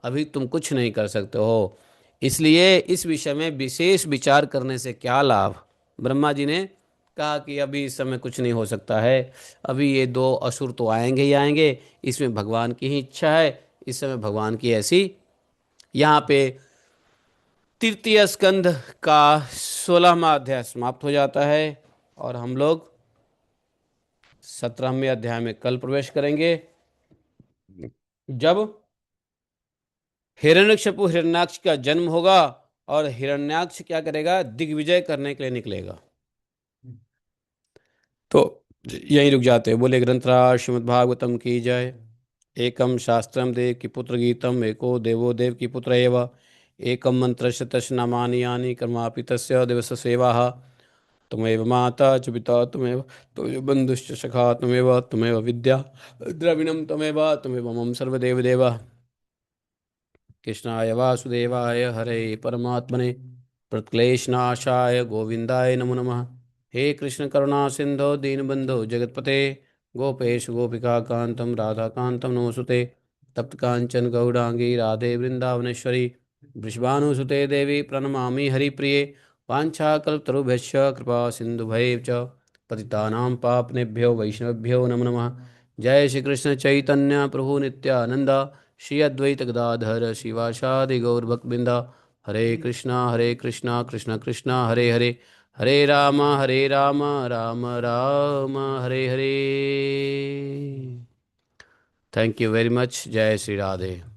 अभी तुम कुछ नहीं कर सकते हो। इसलिए इस विषय में विशेष विचार करने से क्या लाभ? ब्रह्मा जी ने कहा कि अभी इस समय कुछ नहीं हो सकता है। अभी ये दो असुर तो आएंगे ही आएंगे, इसमें भगवान की ही इच्छा है। इस समय भगवान की ऐसी, यहाँ पे तृतीय स्कंध का 16वां अध्याय समाप्त हो जाता है और हम लोग 17वें अध्याय में कल प्रवेश करेंगे, जब हिरण्यकशिपु हिरण्याक्ष का जन्म होगा और हिरण्याक्ष क्या करेगा, दिग्विजय करने के लिए निकलेगा। तो यहीं रुक जाते हैं। बोले ग्रंथराज श्रीमद् भागवतम की जय। एकम शास्त्रम देव की पुत्र गीतम एको देवो देव की पुत्र एव एकम मंत्रस्य तस्य नामानि यानि कर्मापि तस्य दिवस सेवा। त्वमेव माता च पिता त्वमेव त्वमेव बन्धुश्च सखा त्वमेव त्वमेव विद्या द्रविणं त्वमेव त्वमेव मम सर्वदेव देव। कृष्णाय वासुदेवाय हरे परमात्मने प्रक्लेशनाशाय गोविंदाय नमो नमः। हे कृष्ण करुणा सिंधो दीनबंधो जगतपते गोपेश गोपिका कांतम राधा कांतम नमोसुते तप्त कांचन गौड़ांगी राधे वृंदावनेश्वरी वृषभानुसुते देवी प्रणमामि हरिप्रिये। वाञ्छाकल्पतरुभ्यश्च कृपा सिन्धुभैः च पतितानां पापनेभ्यो वैष्णवेभ्यो नमो नमः। जय श्री कृष्ण चैतन्य प्रभु नित्यानंद श्री अद्वैत गदाधर शिवासादि गौरभक्तबिंदा। Hare Krishna Krishna Krishna Hare Hare Hare Ram Ram Ram Hare Hare. Thank you very much. जय श्री राधे।